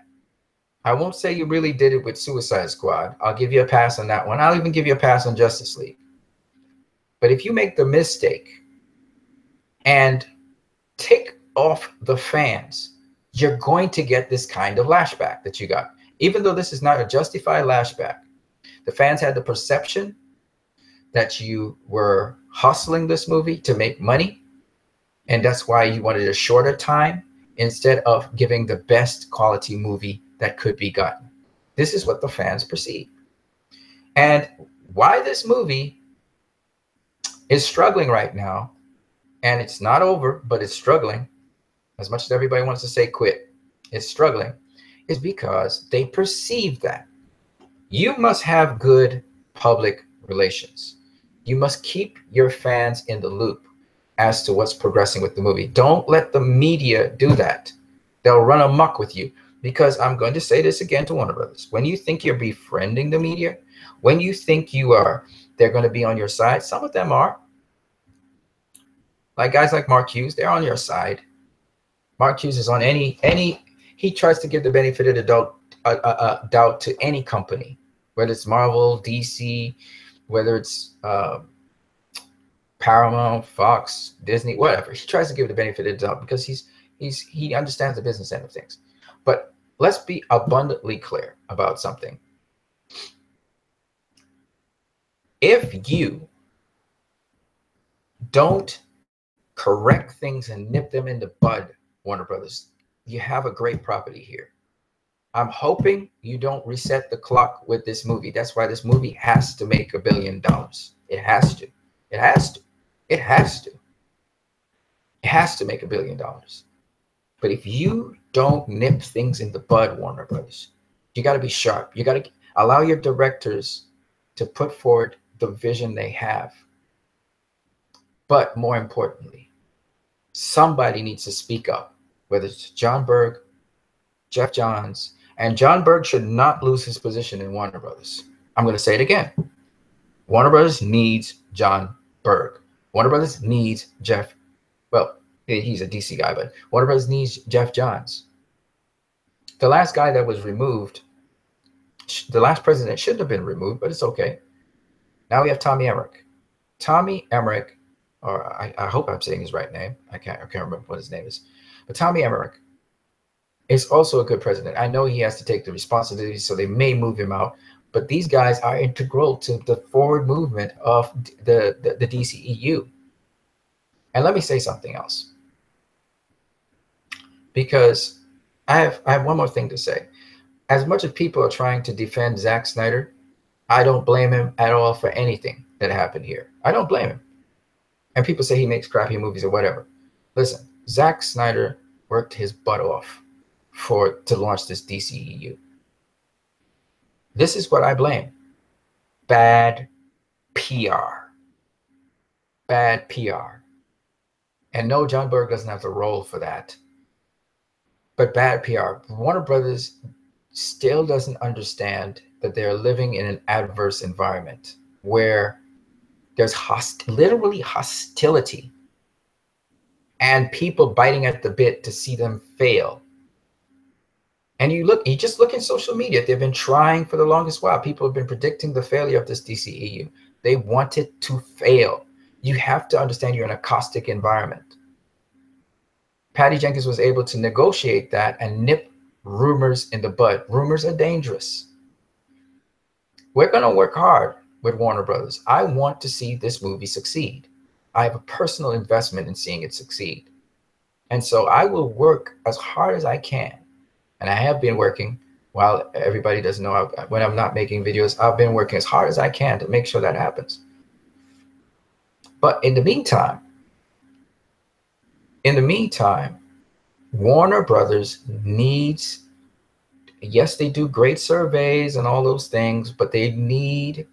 I won't say you really did it with Suicide Squad. I'll give you a pass on that one. I'll even give you a pass on Justice League. But if you make the mistake and tick off the fans, you're going to get this kind of lashback that you got. Even though this is not a justified lashback. The fans had the perception that you were hustling this movie to make money, and that's why you wanted a shorter time instead of giving the best quality movie that could be gotten. This is what the fans perceive. And why this movie is struggling right now, and it's not over, but it's struggling, as much as everybody wants to say quit, it's struggling, is because they perceive that. You must have good public relations. You must keep your fans in the loop as to what's progressing with the movie. Don't let the media do that. They'll run amok with you. Because I'm going to say this again to Warner Brothers. When you think you're befriending the media, when you think they're going to be on your side, some of them are. Like guys like Mark Hughes, they're on your side. Mark Hughes is on any. He tries to give the benefit of the doubt to any company, whether it's Marvel, DC, whether it's Paramount, Fox, Disney, whatever. He tries to give the benefit of the doubt because he understands the business end of things. But let's be abundantly clear about something. If you don't correct things and nip them in the bud, Warner Brothers, you have a great property here. I'm hoping you don't reset the clock with this movie. That's why this movie has to make $1 billion. It has to. It has to. It has to. It has to make $1 billion. But if you don't nip things in the bud, Warner Brothers, you got to be sharp. You got to allow your directors to put forward the vision they have. But more importantly, somebody needs to speak up, whether it's Jon Berg, Geoff Johns, and Jon Berg should not lose his position in Warner Brothers. I'm going to say it again. Warner Brothers needs Jon Berg. Warner Brothers needs Geoff. Well, he's a DC guy, but Warner Brothers needs Geoff Johns. The last guy that was removed, the last president shouldn't have been removed, but it's okay. Now we have Tommy Emmerich. Tommy Emmerich, or I hope I'm saying his right name. I can't remember what his name is. But Tommy Emmerich is also a good president. I know he has to take the responsibility, so they may move him out. But these guys are integral to the forward movement of the DCEU. And let me say something else, because I have one more thing to say. As much as people are trying to defend Zack Snyder, I don't blame him at all for anything that happened here. I don't blame him. And people say he makes crappy movies or whatever. Listen, Zack Snyder worked his butt off to launch this DCEU. This is what I blame. Bad PR. Bad PR. And no, Jon Berg doesn't have the role for that. But bad PR. Warner Brothers still doesn't understand that they're living in an adverse environment where there's literally hostility and people biting at the bit to see them fail. And you just look in social media. They've been trying for the longest while. People have been predicting the failure of this DCEU. They want it to fail. You have to understand you're in a caustic environment. Patty Jenkins was able to negotiate that and nip rumors in the bud. Rumors are dangerous. We're going to work hard with Warner Brothers. I want to see this movie succeed. I have a personal investment in seeing it succeed. And so I will work as hard as I can. And I have been working, while everybody doesn't know, when I'm not making videos, I've been working as hard as I can to make sure that happens. But in the meantime, Warner Brothers needs, yes, they do great surveys and all those things, but they need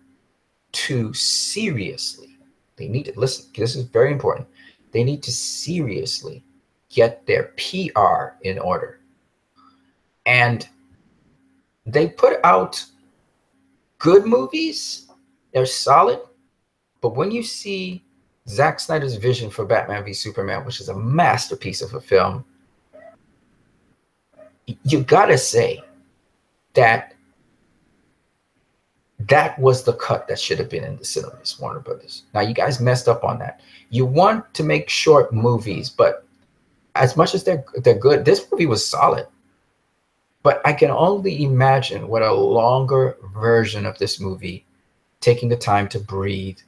to seriously, listen, this is very important. They need to seriously get their PR in order. And they put out good movies. They're solid. But when you see Zack Snyder's vision for Batman v Superman, which is a masterpiece of a film, you gotta say that was the cut that should have been in the cinemas, Warner Brothers. Now, you guys messed up on that. You want to make short movies, but as much as they're good, this movie was solid. But I can only imagine what a longer version of this movie, taking the time to breathe,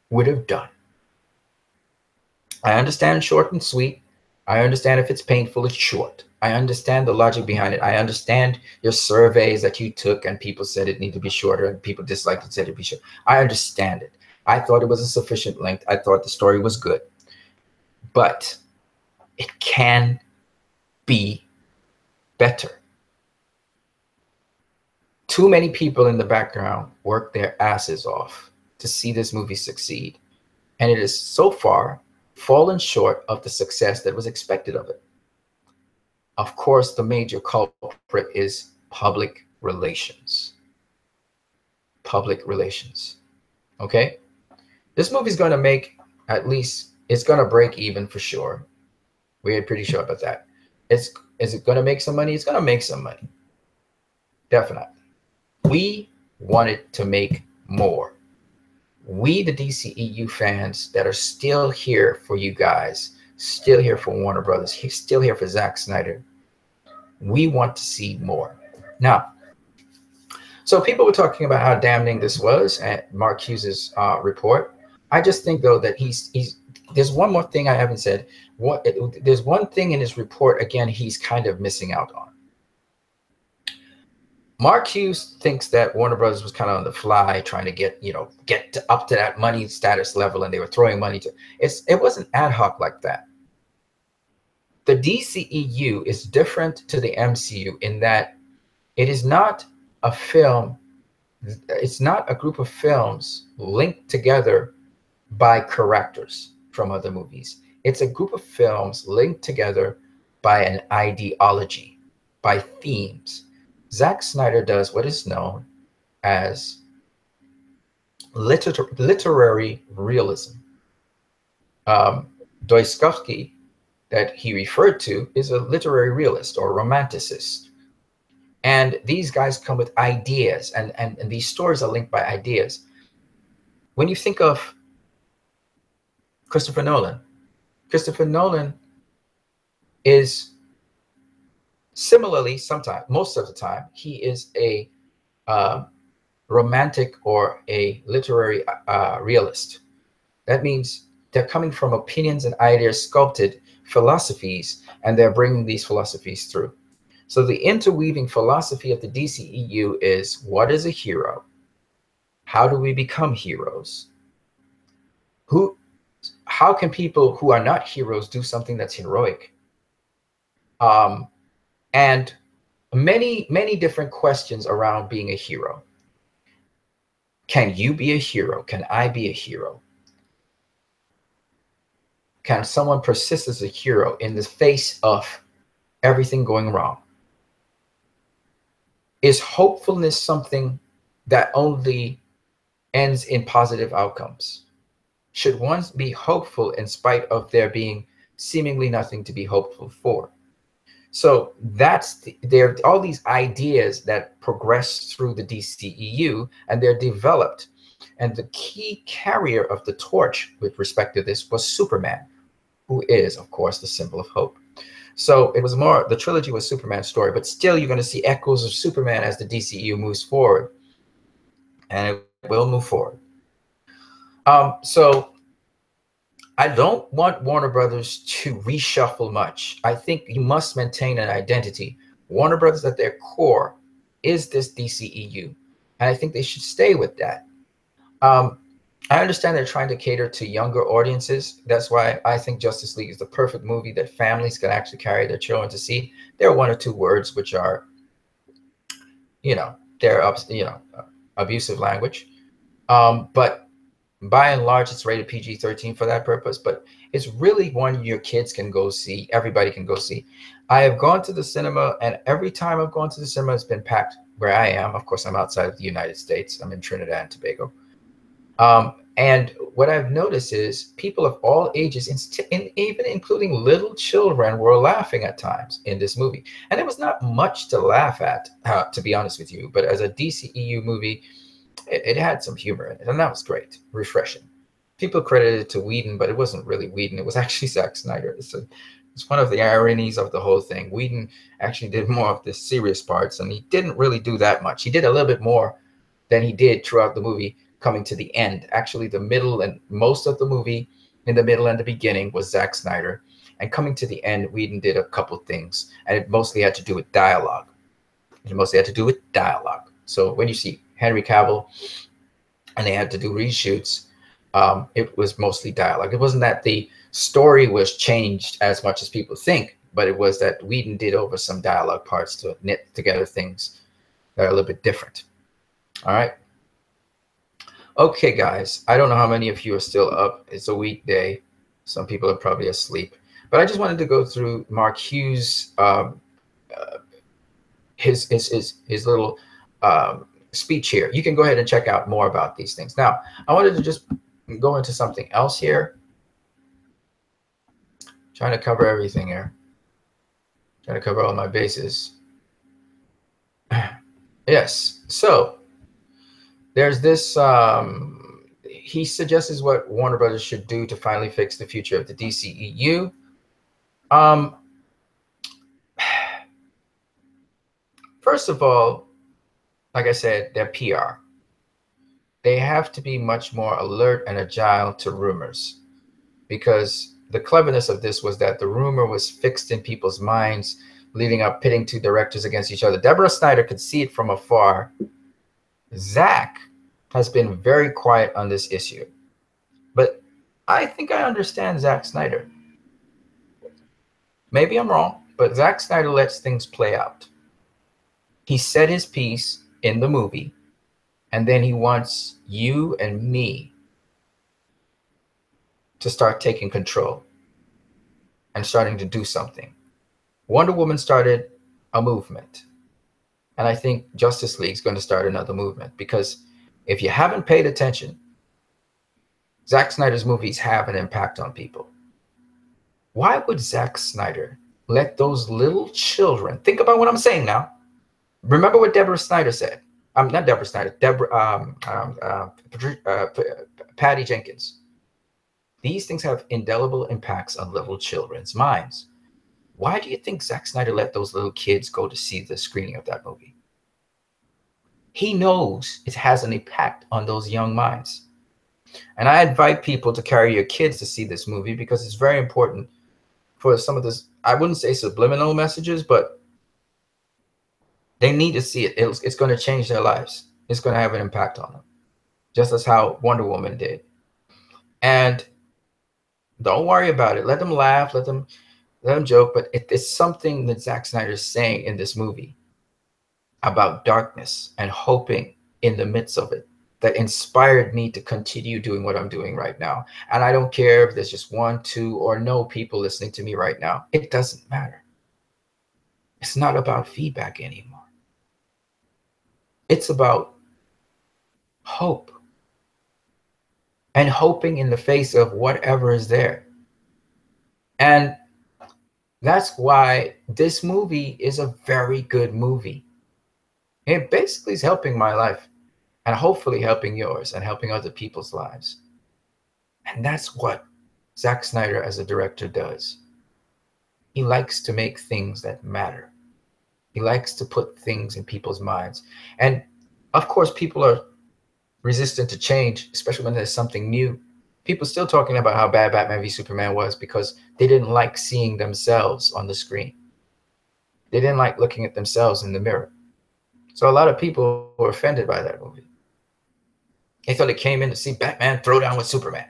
would have done. I understand short and sweet. I understand if it's painful, it's short. I understand the logic behind it. I understand your surveys that you took and people said it needed to be shorter and people disliked it, said it'd be short. I understand it. I thought it was a sufficient length. I thought the story was good. But it can be better. Too many people in the background work their asses off to see this movie succeed. And it has so far fallen short of the success that was expected of it. Of course, the major culprit is public relations. Public relations. Okay? This movie is going to make at least It's going to break even for sure. We're pretty sure about that. Is it going to make some money? It's going to make some money. Definitely. We wanted to make more. We, the DCEU fans that are still here for you guys, still here for Warner Brothers, still here for Zack Snyder, we want to see more. Now, so people were talking about how damning this was at Mark Hughes's report. I just think, though, that there's one more thing I haven't said. There's one thing in his report, again, he's kind of missing out on. Mark Hughes thinks that Warner Brothers was kind of on the fly trying to get up to that money status level, and they were throwing money to it wasn't ad hoc like that. The DCEU is different to the MCU in that it is not a film, it's not a group of films linked together by characters from other movies. It's a group of films linked together by an ideology, by themes. Zack Snyder does what is known as literary realism. Dostoevsky, that he referred to, is a literary realist or romanticist. And these guys come with ideas, and these stories are linked by ideas. When you think of Christopher Nolan is similarly, sometimes, most of the time, he is a romantic or a literary realist. That means they're coming from opinions and ideas, sculpted philosophies, and they're bringing these philosophies through. So the interweaving philosophy of the DCEU is, what is a hero? How do we become heroes? How can people who are not heroes do something that's heroic? And many, many different questions around being a hero. Can you be a hero? Can I be a hero? Can someone persist as a hero in the face of everything going wrong? Is hopefulness something that only ends in positive outcomes? Should one be hopeful in spite of there being seemingly nothing to be hopeful for? So there are all these ideas that progress through the DCEU, and they're developed. And the key carrier of the torch with respect to this was Superman, who is, of course, the symbol of hope. So it was more, the trilogy was Superman's story, but still you're going to see echoes of Superman as the DCEU moves forward. And it will move forward. So I don't want Warner Brothers to reshuffle much. I think you must maintain an identity. Warner Brothers at their core is this DCEU. And I think they should stay with that. I understand they're trying to cater to younger audiences. That's why I think Justice League is the perfect movie that families can actually carry their children to see. There are one or two words which are, they're abusive language. But by and large, it's rated PG-13 for that purpose. But it's really one your kids can go see. Everybody can go see. I have gone to the cinema, and every time I've gone to the cinema, it's been packed where I am. Of course, I'm outside of the United States. I'm in Trinidad and Tobago. And what I've noticed is people of all ages, even including little children, were laughing at times in this movie. And there was not much to laugh at, to be honest with you. But as a DCEU movie, it had some humor in it, and that was great, refreshing. People credited it to Whedon, but it wasn't really Whedon. It was actually Zack Snyder. It's one of the ironies of the whole thing. Whedon actually did more of the serious parts, and he didn't really do that much. He did a little bit more than he did throughout the movie. Coming to the end, actually the middle and most of the movie, in the middle and the beginning, was Zack Snyder, and coming to the end, Whedon did a couple things, and it mostly had to do with dialogue. So when you see Henry Cavill and they had to do reshoots, it was mostly dialogue. It wasn't that the story was changed as much as people think, but it was that Whedon did over some dialogue parts to knit together things that are a little bit different. All right. Okay, guys, I don't know how many of you are still up. It's a weekday. Some people are probably asleep. But I just wanted to go through Mark Hughes' his little speech here. You can go ahead and check out more about these things. Now, I wanted to just go into something else here. Trying to cover everything here. Trying to cover all my bases. Yes. So there's this. He suggests what Warner Brothers should do to finally fix the future of the DCEU. First of all, like I said, their PR. They have to be much more alert and agile to rumors, because the cleverness of this was that the rumor was fixed in people's minds, leading up pitting two directors against each other. Deborah Snyder could see it from afar. Zack has been very quiet on this issue, but I think I understand Zack Snyder. Maybe I'm wrong, but Zack Snyder lets things play out. He said his piece in the movie, and then he wants you and me to start taking control and starting to do something. Wonder Woman started a movement, and I think Justice League is going to start another movement, because if you haven't paid attention, Zack Snyder's movies have an impact on people. Why would Zack Snyder let those little children, think about what I'm saying now. Remember what Deborah Snyder said. Not Deborah Snyder, Patty Jenkins. These things have indelible impacts on little children's minds. Why do you think Zack Snyder let those little kids go to see the screening of that movie? He knows it has an impact on those young minds. And I invite people to carry your kids to see this movie, because it's very important for some of this, I wouldn't say subliminal messages, but they need to see it. It's going to change their lives. It's going to have an impact on them, just as how Wonder Woman did. And don't worry about it. Let them laugh. Let them joke. But it's something that Zack Snyder is saying in this movie about darkness and hoping in the midst of it that inspired me to continue doing what I'm doing right now. And I don't care if there's just 1, 2, or no people listening to me right now. It doesn't matter. It's not about feedback anymore. It's about hope, and hoping in the face of whatever is there. And that's why this movie is a very good movie. It basically is helping my life, and hopefully helping yours, and helping other people's lives. And that's what Zack Snyder as a director does. He likes to make things that matter. He likes to put things in people's minds. And of course, people are resistant to change, especially when there's something new. People still talking about how bad Batman v Superman was because they didn't like seeing themselves on the screen. They didn't like looking at themselves in the mirror. So a lot of people were offended by that movie. They thought they came in to see Batman throw down with Superman.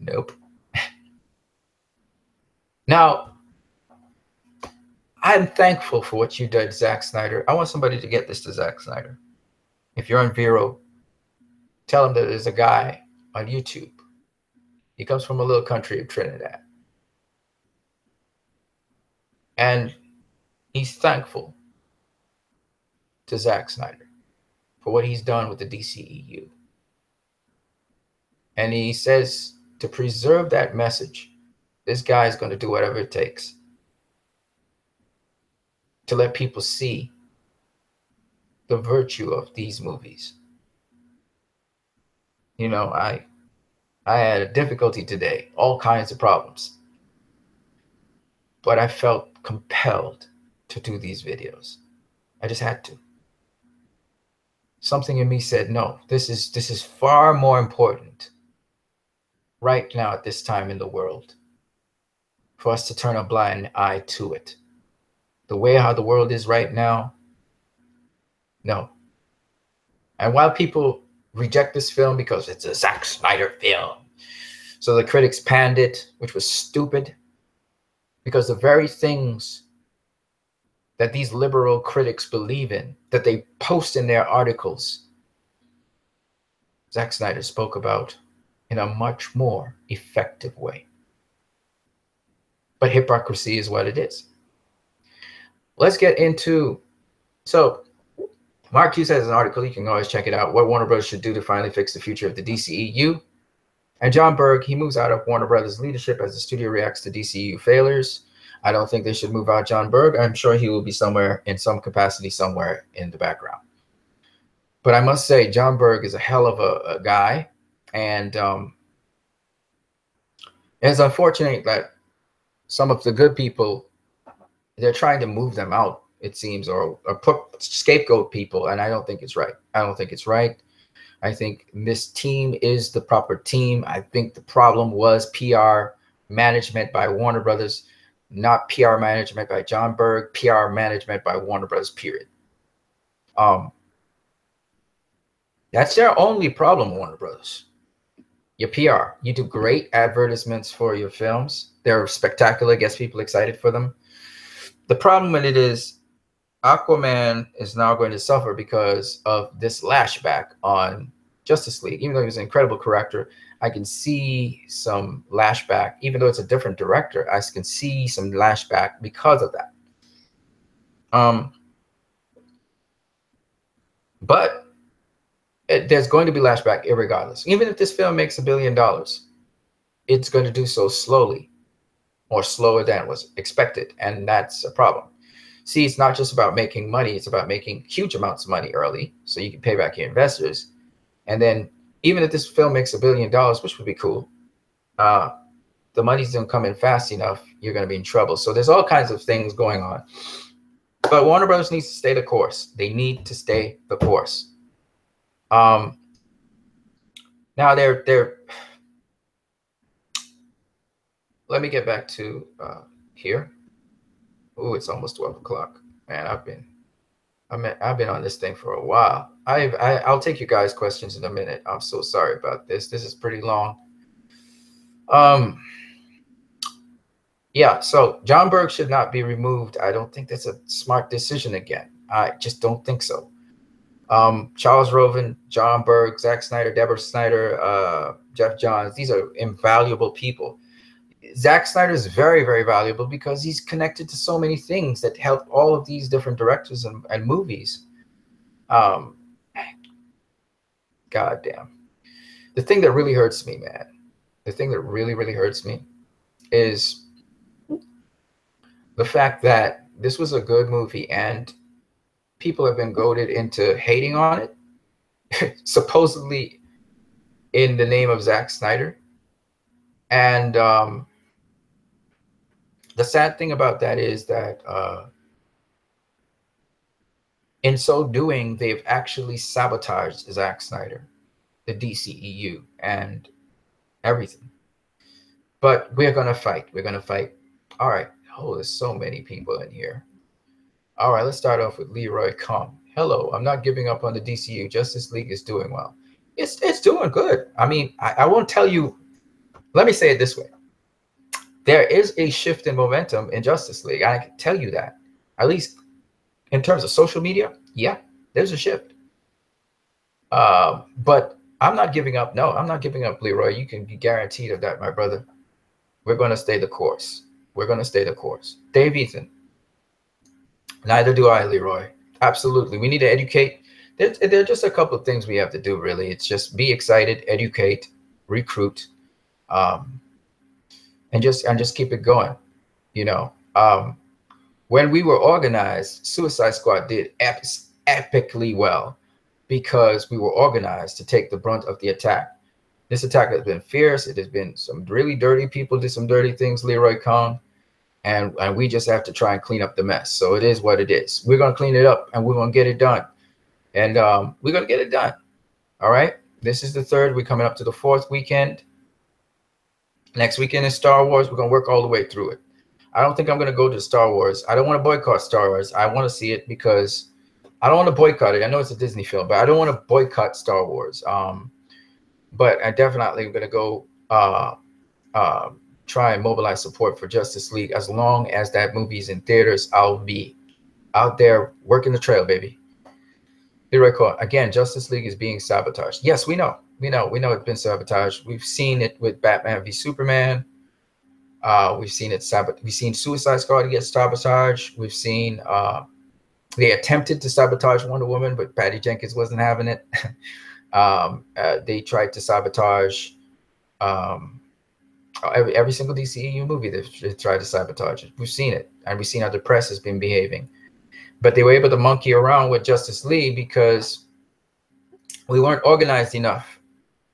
Nope. Now, I'm thankful for what you did, Zack Snyder. I want somebody to get this to Zack Snyder. If you're on Vero, tell him that there's a guy on YouTube. He comes from a little country of Trinidad. And he's thankful to Zack Snyder for what he's done with the DCEU. And he says to preserve that message, this guy is going to do whatever it takes to let people see the virtue of these movies. You know, I had a difficulty today, all kinds of problems, but I felt compelled to do these videos. I just had to. Something in me said, no, this is far more important right now at this time in the world for us to turn a blind eye to it. The way how the world is right now, no. And while people reject this film because it's a Zack Snyder film, so the critics panned it, which was stupid, because the very things that these liberal critics believe in, that they post in their articles, Zack Snyder spoke about in a much more effective way. But hypocrisy is what it is. Let's get into, so Mark Hughes has an article, you can always check it out, what Warner Bros. Should do to finally fix the future of the DCEU. And John Berg, he moves out of Warner Brothers leadership as the studio reacts to DCU failures. I don't think they should move out John Berg. I'm sure he will be somewhere in some capacity somewhere in the background. But I must say, John Berg is a hell of a guy. And it's unfortunate that some of the good people, they're trying to move them out, it seems, or put scapegoat people. And I don't think it's right. I don't think it's right. I think this team is the proper team. I think the problem was PR management by Warner Brothers, not PR management by John Berg, PR management by Warner Brothers, period. That's their only problem, Warner Brothers. Your PR. You do great advertisements for your films. They're spectacular, gets people excited for them. The problem with it is Aquaman is now going to suffer because of this lashback on Justice League. Even though he was an incredible character, I can see some lashback. Even though it's a different director, I can see some lashback because of that. But there's going to be lashback irregardless. Even if this film makes $1 billion, it's going to do so slowly, or slower than was expected, and that's a problem. See, it's not just about making money, it's about making huge amounts of money early so you can pay back your investors. And then even if this film makes $1 billion, which would be cool, the money's don't come in fast enough, you're going to be in trouble. So there's all kinds of things going on. But Warner Brothers needs to stay the course. They need to stay the course. Now they're let me get back to here. Oh, it's almost 12 o'clock. Man, I've been on this thing for a while. I'll take you guys' questions in a minute. I'm so sorry about this. This is pretty long. Yeah, so John Berg should not be removed. I don't think that's a smart decision again. I just don't think so. Charles Roven, John Berg, Zack Snyder, Deborah Snyder, Jeff Johns, these are invaluable people. Zack Snyder is very, very valuable because he's connected to so many things that help all of these different directors and movies. God damn. The thing that really hurts me, man, the thing that really, really hurts me is the fact that this was a good movie and people have been goaded into hating on it, supposedly in the name of Zack Snyder. And the sad thing about that is that in so doing, they've actually sabotaged Zack Snyder, the DCEU, and everything. But we're going to fight. We're going to fight. All right. Oh, there's so many people in here. All right, let's start off with Leroy Kong. Hello, I'm not giving up on the DCU. Justice League is doing well. It's doing good. I mean, I won't tell you. Let me say it this way. There is a shift in momentum in Justice League. I can tell you that. At least in terms of social media, yeah, there's a shift. But I'm not giving up. No, I'm not giving up, Leroy. You can be guaranteed of that, my brother. We're going to stay the course. We're going to stay the course. Dave Ethan. Neither do I, Leroy. Absolutely. We need to educate. There are just a couple of things we have to do, really. It's just be excited, educate, recruit, and just keep it going. You know, when we were organized, Suicide Squad did epically well because we were organized to take the brunt of the attack. This attack has been fierce. It has been some really dirty people did some dirty things, Leroy Kong. And we just have to try and clean up the mess. So it is what it is. We're going to clean it up and we're going to get it done. And we're going to get it done. All right. This is the third. We're coming up to the fourth weekend. Next weekend is Star Wars. We're going to work all the way through it. I don't think I'm going to go to Star Wars. I don't want to boycott Star Wars. I want to see it because I don't want to boycott it. I know it's a Disney film, but I don't want to boycott Star Wars. But I definitely am going to go try and mobilize support for Justice League. As long as that movie's in theaters, I'll be out there working the trail, baby. Leroy Cohen, again, Justice League is being sabotaged. Yes, we know it's been sabotaged. We've seen it with Batman v Superman. We've seen it we've seen Suicide Squad get sabotaged. We've seen they attempted to sabotage Wonder Woman, but Patty Jenkins wasn't having it. They tried to sabotage Um, every single DCEU movie they've tried to sabotage it. We've seen it, and we've seen how the press has been behaving. But they were able to monkey around with Justice League because we weren't organized enough.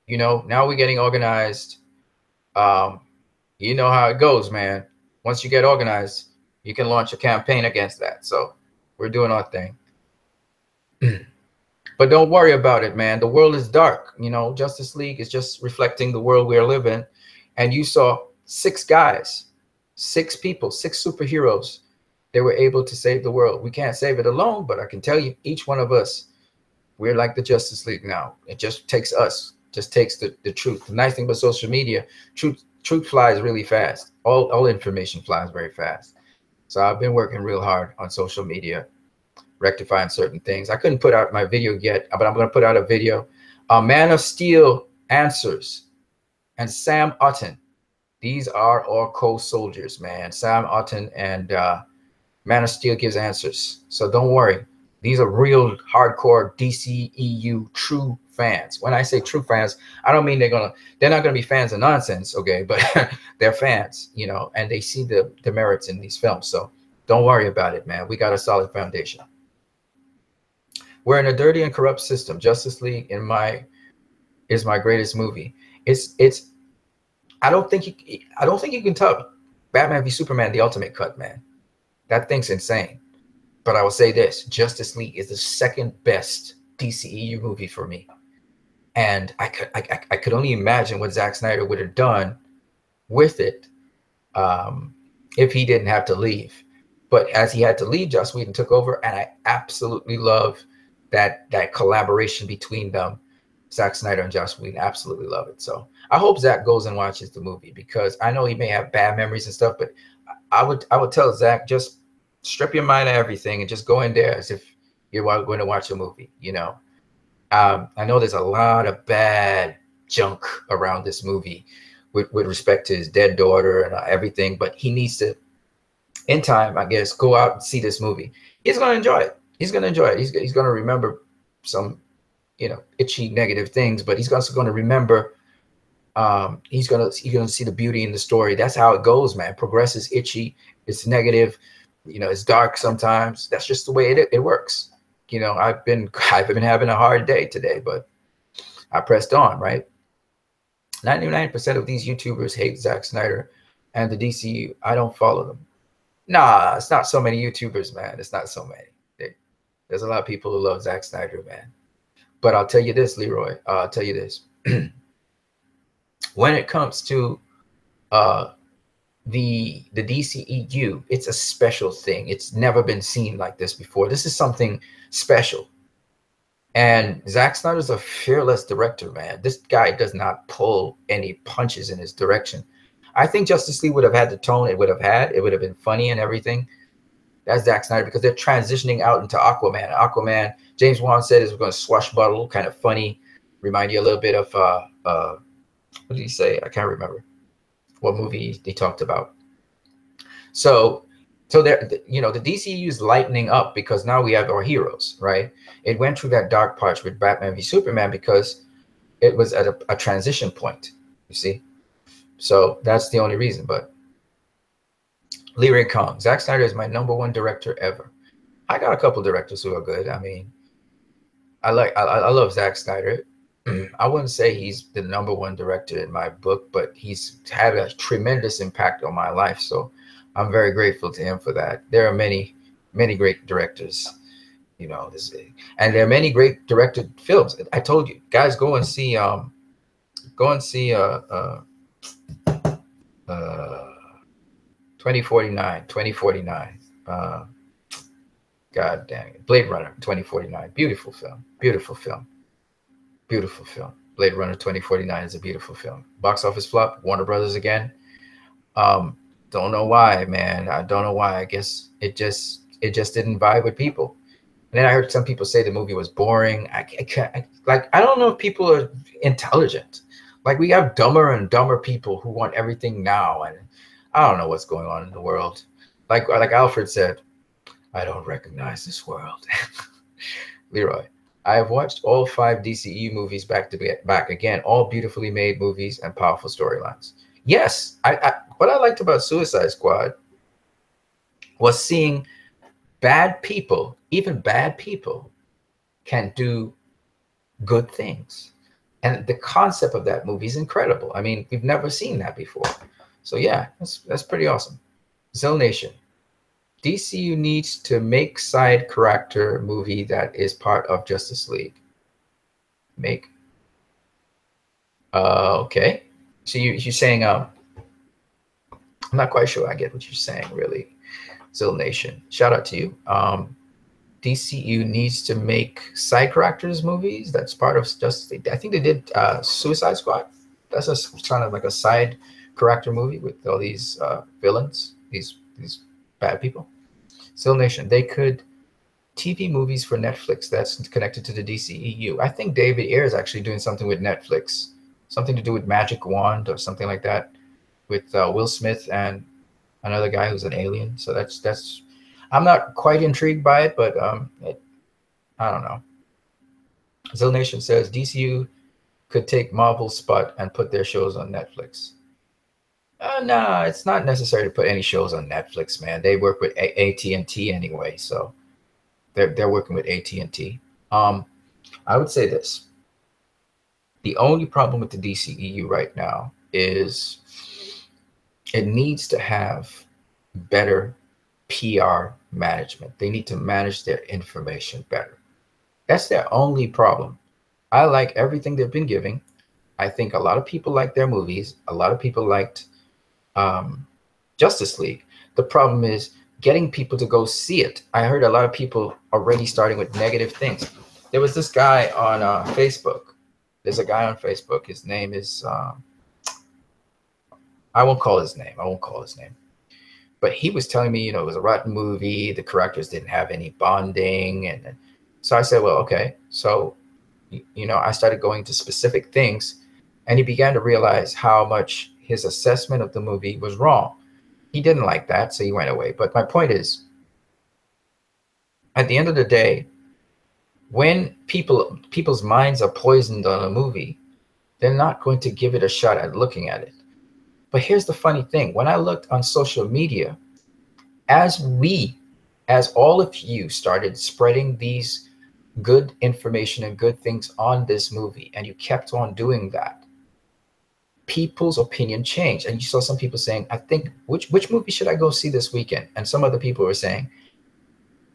You know, now we're getting organized. Um, you know how it goes, man. Once you get organized, you can launch a campaign against that. So we're doing our thing. But don't worry about it, man. The world is dark. You know, Justice League is just reflecting the world we're living. And you saw 6 guys, 6 people, 6 superheroes. They were able to save the world. We can't save it alone, but I can tell you, each one of us, we're like the Justice League now. It just takes us, just takes the truth. The nice thing about social media, truth flies really fast. All information flies very fast. So I've been working real hard on social media, rectifying certain things. I couldn't put out my video yet, but I'm going to put out a video. Man of Steel Answers and Sam Otten. These are our co-soldiers, man. Sam Otten and Man of Steel gives answers. So don't worry. These are real hardcore DCEU true fans. When I say true fans, I don't mean they're not gonna be fans of nonsense, okay? But they're fans, you know, and they see the merits in these films. So don't worry about it, man. We got a solid foundation. We're in a dirty and corrupt system. Justice League is my greatest movie. I don't think you can tell Batman v Superman the ultimate cut, man. That thing's insane. But I will say this, Justice League is the second best DCEU movie for me. And I could only imagine what Zack Snyder would have done with it if he didn't have to leave. But as he had to leave, Joss Whedon took over, and I absolutely love that collaboration between them, Zack Snyder and Joss Whedon. Absolutely love it. So I hope Zack goes and watches the movie, because I know he may have bad memories and stuff, but I would tell Zack, just strip your mind of everything and just go in there as if you're going to watch a movie, you know. I know there's a lot of bad junk around this movie with respect to his dead daughter and everything, but he needs to, in time, I guess, go out and see this movie. He's going to enjoy it. He's going to enjoy it. He's going to remember some, you know, itchy negative things, but he's also going to remember, he's going to see the beauty in the story. That's how it goes, man. Progress is itchy. It's negative. You know, it's dark sometimes. That's just the way it works. You know, I've been having a hard day today, but I pressed on, right? 99% of these YouTubers hate Zack Snyder and the DCU. I don't follow them. Nah, it's not so many YouTubers, man. It's not so many. There's a lot of people who love Zack Snyder, man. But I'll tell you this, Leroy. I'll tell you this. When it comes to the DCEU, it's a special thing. It's never been seen like this before. This is something special. And Zack Snyder's a fearless director, man. This guy does not pull any punches in his direction. I think Justice League would have had the tone it would have had. It would have been funny and everything. That's Zack Snyder, because they're transitioning out into Aquaman. Aquaman, James Wan said, is going to swashbuckle, kind of funny, remind you a little bit of what did he say? I can't remember what movie they talked about. So there, you know, the DCU is lightening up because now we have our heroes, right? It went through that dark patch with Batman v Superman because it was at a transition point, you see. So that's the only reason. But Leroy Kong, Zack Snyder is my #1 director ever. I got a couple directors who are good. I mean, I love Zack Snyder. I wouldn't say he's the #1 director in my book, but he's had a tremendous impact on my life. So I'm very grateful to him for that. There are many, many great directors, you know, and there are many great directed films. I told you, guys, go and see 2049. God dang it. Blade Runner 2049. Beautiful film. Beautiful film. Beautiful film. Blade Runner 2049 is a beautiful film. Box office flop. Warner Brothers again. Don't know why, man. I don't know why. I guess it just didn't vibe with people. And then I heard some people say the movie was boring. I don't know if people are intelligent. Like, we have dumber and dumber people who want everything now, and I don't know what's going on in the world. Like Alfred said, I don't recognize this world. Leroy, I have watched all 5 DCEU movies back to back again, all beautifully made movies and powerful storylines. Yes, what I liked about Suicide Squad was seeing bad people, even bad people, can do good things. And the concept of that movie is incredible. I mean, we've never seen that before. So yeah, that's pretty awesome. Zill Nation. DCU needs to make side character movie that is part of Justice League. Make. Okay. So you're saying I'm not quite sure I get what you're saying really. Zill Nation. Shout out to you. DCU needs to make side characters movies. That's part of Justice League. I think they did Suicide Squad. That's a kind of like a side character movie with all these villains, these bad people. Zill Nation. They could TV movies for Netflix that's connected to the DCEU. I think David Ayer is actually doing something with Netflix, something to do with Magic Wand or something like that, with Will Smith and another guy who's an alien. So that's. I'm not quite intrigued by it, but I don't know. Zill Nation says DCU could take Marvel's spot and put their shows on Netflix. No, it's not necessary to put any shows on Netflix, man. They work with AT&T anyway, so they're working with AT&T. I would say this: the only problem with the DCEU right now is it needs to have better PR management. They need to manage their information better. That's their only problem. I like everything they've been giving. I think a lot of people like their movies. A lot of people liked Justice League. The problem is getting people to go see it. I heard a lot of people already starting with negative things. There was this guy on Facebook. There's a guy on Facebook. His name is, I won't call his name. But he was telling me, it was a rotten movie. The characters didn't have any bonding. And so I said, well, okay. So, I started going to specific things, and he began to realize how much his assessment of the movie was wrong. He didn't like that, so he went away. But my point is, at the end of the day, when people's minds are poisoned on a movie, they're not going to give it a shot at looking at it. But here's the funny thing. When I looked on social media, as all of you started spreading these good information and good things on this movie, and you kept on doing that, people's opinion changed. And you saw some people saying, I think, which movie should I go see this weekend? And some other people were saying,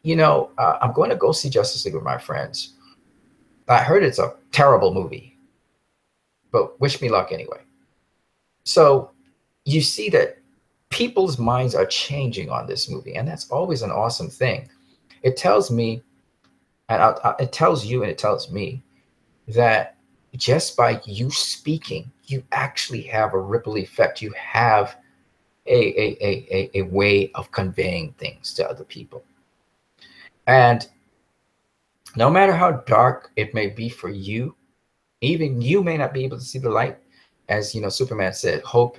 I'm going to go see Justice League with my friends. I heard it's a terrible movie, but wish me luck anyway. So you see that people's minds are changing on this movie, and that's always an awesome thing. It tells me, and it tells you and it tells me that just by you speaking, you actually have a ripple effect. You have a way of conveying things to other people. And no matter how dark it may be for you, even you may not be able to see the light. As Superman said, hope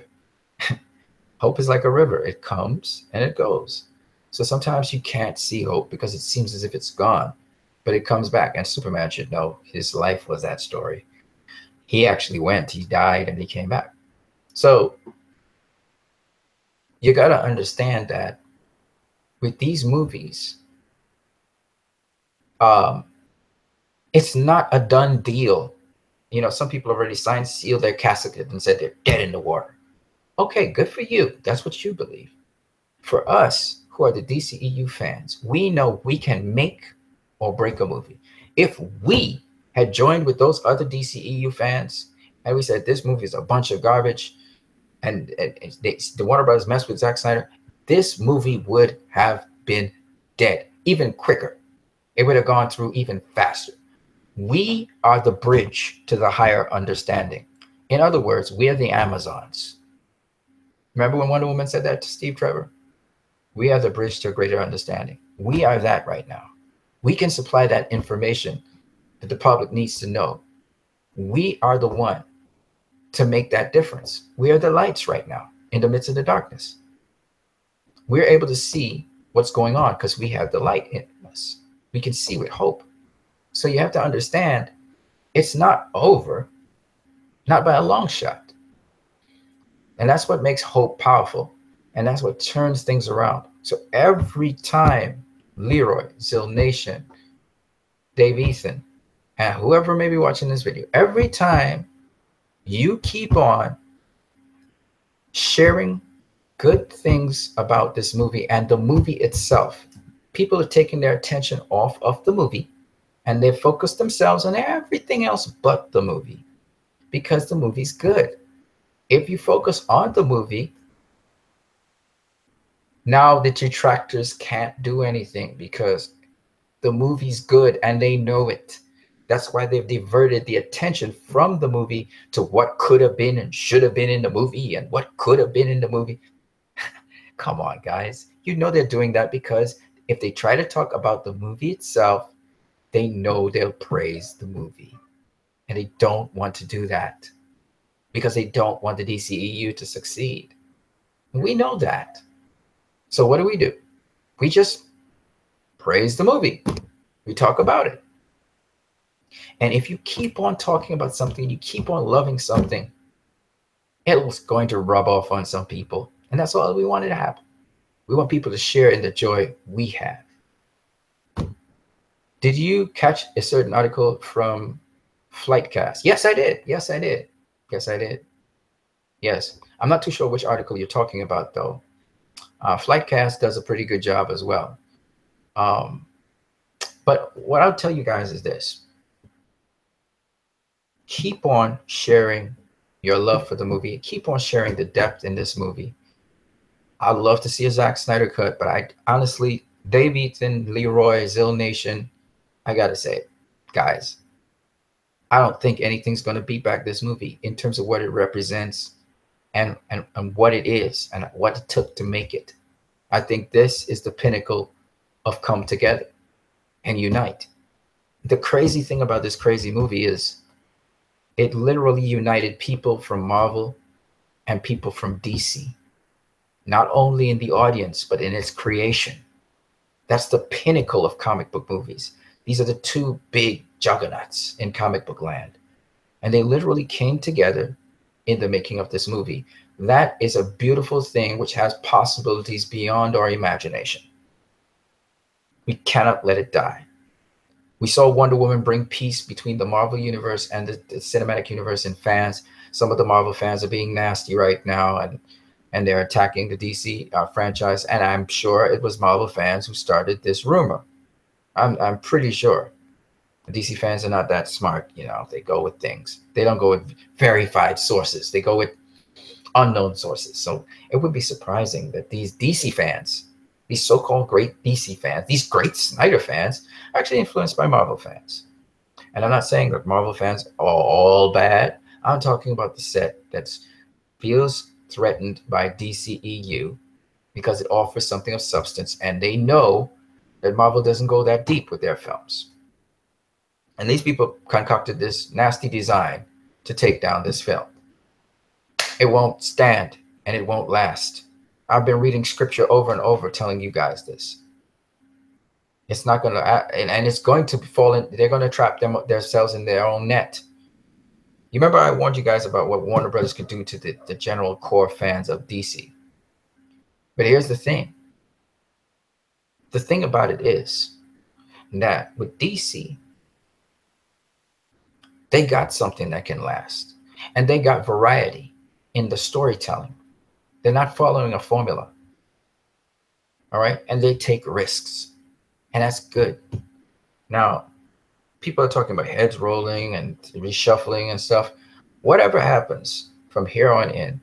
is like a river. It comes and it goes. So sometimes you can't see hope because it seems as if it's gone, but it comes back. And Superman should know his life was that story. He actually went, he died, and he came back. So you got to understand that with these movies, it's not a done deal. Some people already signed, sealed their casket, and said they're dead in the water. Okay, good for you. That's what you believe. For us, who are the DCEU fans, we know we can make or break a movie. If we had joined with those other DCEU fans and we said this movie is a bunch of garbage, and the Warner Brothers messed with Zack Snyder, this movie would have been dead even quicker. It would have gone through even faster. We are the bridge to the higher understanding. In other words, we are the Amazons. Remember when Wonder Woman said that to Steve Trevor? We are the bridge to a greater understanding. We are that right now. We can supply that information that the public needs to know. We are the one to make that difference. We are the lights right now in the midst of the darkness. We're able to see what's going on because we have the light in us. We can see with hope. So you have to understand it's not over, not by a long shot. And that's what makes hope powerful. And that's what turns things around. So every time Leroy, Zill Nation, Dave Ethan, and whoever may be watching this video, every time you keep on sharing good things about this movie and the movie itself, people are taking their attention off of the movie and they focus themselves on everything else but the movie because the movie's good. If you focus on the movie, now the detractors can't do anything because the movie's good and they know it. That's why they've diverted the attention from the movie to what could have been and should have been in the movie and what could have been in the movie. Come on, guys. You know they're doing that because if they try to talk about the movie itself, they know they'll praise the movie. And they don't want to do that because they don't want the DCEU to succeed. We know that. So what do? We just praise the movie. We talk about it. And if you keep on talking about something, you keep on loving something, it's going to rub off on some people. And that's all we wanted to happen. We want people to share in the joy we have. Did you catch a certain article from Flightcast? Yes, I did. Yes, I did. Yes, I did. Yes. I'm not too sure which article you're talking about, though. Flightcast does a pretty good job as well. But what I'll tell you guys is this. Keep on sharing your love for the movie. Keep on sharing the depth in this movie. I'd love to see a Zack Snyder cut, but I honestly, Dave Ethan, Leroy, Zill Nation, I gotta say, guys, I don't think anything's gonna beat back this movie in terms of what it represents and what it is and what it took to make it. I think this is the pinnacle of come together and unite. The crazy thing about this crazy movie is it literally united people from Marvel and people from DC, not only in the audience, but in its creation. That's the pinnacle of comic book movies. These are the two big juggernauts in comic book land. And they literally came together in the making of this movie. That is a beautiful thing which has possibilities beyond our imagination. We cannot let it die. We saw Wonder Woman bring peace between the Marvel Universe and the cinematic universe and fans. Some of the Marvel fans are being nasty right now and they're attacking the DC franchise. And I'm sure it was Marvel fans who started this rumor. I'm pretty sure. The DC fans are not that smart. You know, they go with things. They don't go with verified sources. They go with unknown sources. So it would be surprising that these DC fans, these so-called great DC fans, these great Snyder fans, are actually influenced by Marvel fans. And I'm not saying that Marvel fans are all bad. I'm talking about the set that feels threatened by DCEU because it offers something of substance, and they know that Marvel doesn't go that deep with their films. And these people concocted this nasty design to take down this film. It won't stand and it won't last. I've been reading scripture over and over telling you guys this. It's not going to, and it's going to fall in, they're going to trap themselves in their own net. You remember I warned you guys about what Warner Brothers could do to the general core fans of DC. But here's the thing. The thing about it is that with DC, they got something that can last. And they got variety in the storytelling. They're not following a formula. All right? And they take risks. And that's good. Now, people are talking about heads rolling and reshuffling and stuff. Whatever happens from here on in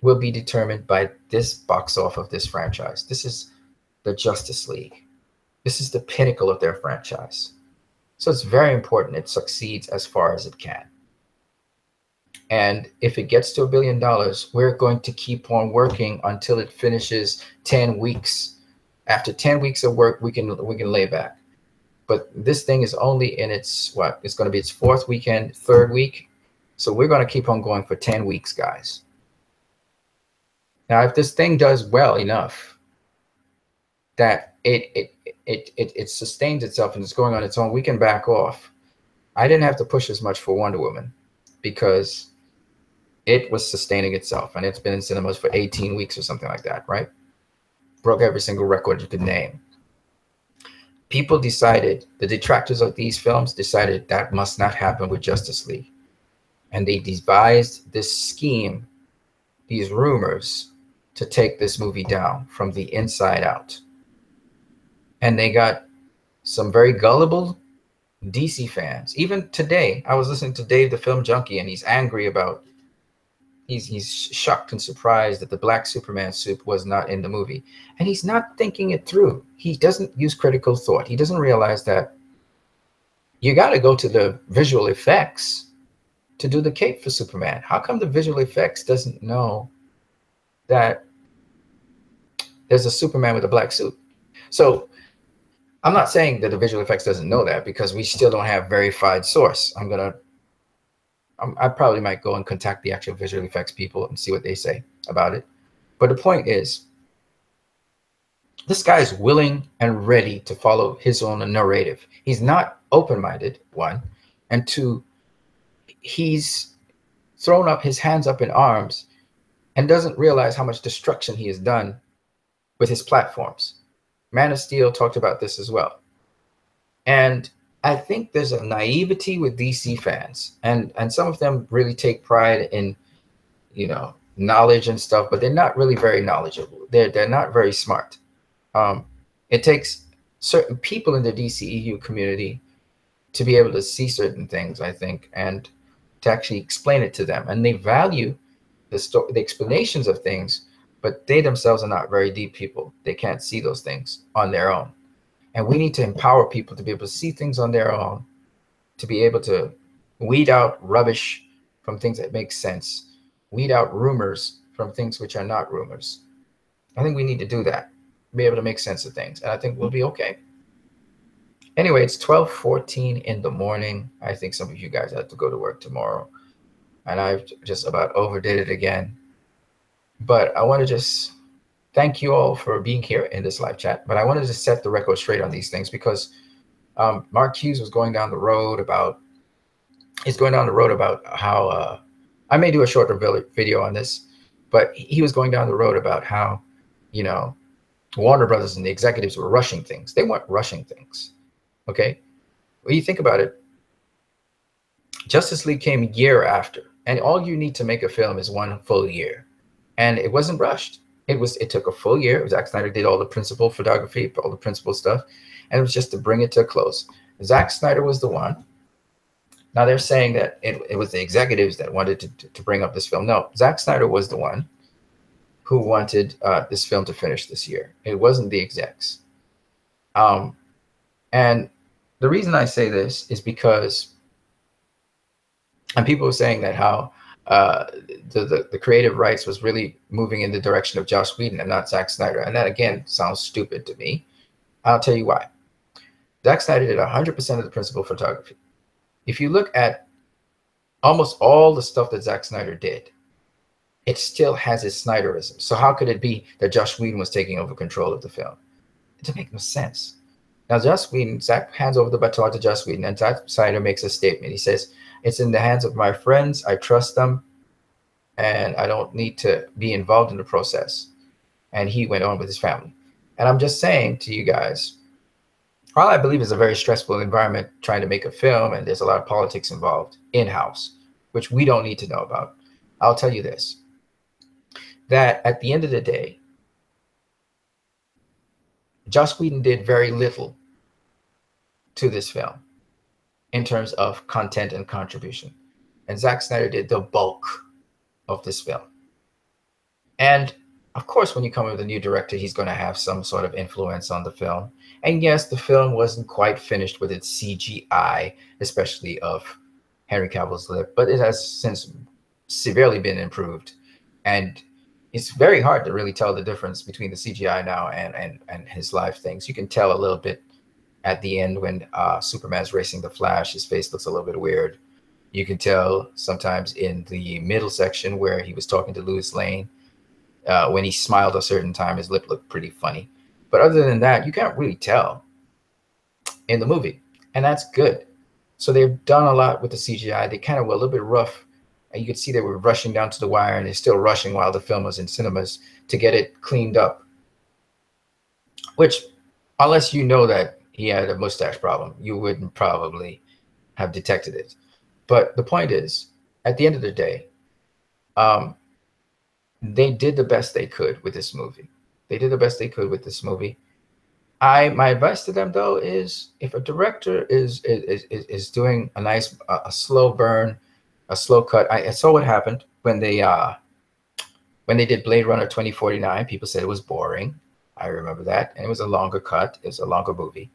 will be determined by this box off of this franchise. This is the Justice League. This is the pinnacle of their franchise. So it's very important it succeeds as far as it can. And if it gets to $1 billion, we're going to keep on working until it finishes 10 weeks. After 10 weeks of work, we can lay back. But this thing is only in its, what? It's going to be its fourth weekend, third week. So we're going to keep on going for 10 weeks, guys. Now, if this thing does well enough that it it sustains itself and it's going on its own, we can back off. I didn't have to push as much for Wonder Woman because it was sustaining itself, and it's been in cinemas for 18 weeks or something like that, right? Broke every single record you could name. People decided, the detractors of these films decided that must not happen with Justice League. And they devised this scheme, these rumors, to take this movie down from the inside out. And they got some very gullible DC fans. Even today, I was listening to Dave the Film Junkie, and he's angry about, he's shocked and surprised that the black Superman suit was not in the movie. And he's not thinking it through. He doesn't use critical thought. He doesn't realize that you got to go to the visual effects to do the cape for Superman. How come the visual effects doesn't know that there's a Superman with a black suit? So I'm not saying that the visual effects doesn't know that, because we still don't have verified source. I probably might go and contact the actual visual effects people and see what they say about it. But the point is, this guy is willing and ready to follow his own narrative. He's not open-minded, one. And two, he's thrown up his hands up in arms and doesn't realize how much destruction he has done with his platforms. Man of Steel talked about this as well. And I think there's a naivety with DC fans, and some of them really take pride in, you know, knowledge and stuff, but they're not really very knowledgeable. They're not very smart. It takes certain people in the DCEU community to be able to see certain things, I think, and to actually explain it to them. And they value the explanations of things, but they themselves are not very deep people. They can't see those things on their own. And we need to empower people to be able to see things on their own, to be able to weed out rubbish from things that make sense, weed out rumors from things which are not rumors. I think we need to do that, be able to make sense of things. And I think we'll be okay. Anyway, it's 12:14 in the morning. I think some of you guys have to go to work tomorrow, and I've just about overdid it again. But I want to just thank you all for being here in this live chat. But I wanted to set the record straight on these things, because Mark Hughes was going down the road about, how, I may do a shorter video on this, but he was going down the road about how, you know, Warner Brothers and the executives were rushing things. They weren't rushing things, okay? When you think about it, Justice League came a year after, and all you need to make a film is 1 full year. And it wasn't rushed. It took a full year. Zack Snyder did all the principal photography, all the principal stuff, and it was just to bring it to a close. Zack Snyder was the one. Now they're saying that it was the executives that wanted to bring up this film. No, Zack Snyder was the one who wanted this film to finish this year. It wasn't the execs. And the reason I say this is because, and people were saying that how the creative rights was really moving in the direction of Joss Whedon and not Zack Snyder. And that, again, sounds stupid to me. I'll tell you why. Zack Snyder did 100% of the principal photography. If you look at almost all the stuff that Zack Snyder did, it still has his Snyderism. So how could it be that Joss Whedon was taking over control of the film? It doesn't make no sense. Now, Zack hands over the baton to Joss Whedon, and Zack Snyder makes a statement. He says, "It's in the hands of my friends. I trust them, and I don't need to be involved in the process." And he went on with his family. And I'm just saying to you guys, all I believe is a very stressful environment trying to make a film, and there's a lot of politics involved in-house, which we don't need to know about. I'll tell you this, that at the end of the day, Joss Whedon did very little to this film in terms of content and contribution. And Zack Snyder did the bulk of this film. And of course, when you come with a new director, he's going to have some sort of influence on the film. And yes, the film wasn't quite finished with its CGI, especially of Henry Cavill's lip, but it has since severely been improved. And it's very hard to really tell the difference between the CGI now and his live things. You can tell a little bit at the end when Superman's racing the Flash. His face looks a little bit weird. You can tell sometimes in the middle section where he was talking to Lois Lane, when he smiled a certain time, his lip looked pretty funny. But other than that, you can't really tell. in the movie, and that's good. So they've done a lot with the CGI. They kind of were a little bit rough, and you could see they were rushing down to the wire, and they're still rushing while the film was in cinemas to get it cleaned up. Which, unless you know that he had a mustache problem, you wouldn't probably have detected it. But the point is, at the end of the day, they did the best they could with this movie. They did the best they could with this movie. My advice to them though is, if a director is doing a nice a slow burn, a slow cut. I saw what happened when they did Blade Runner 2049. People said it was boring. I remember that, and it was a longer cut. It was a longer movie.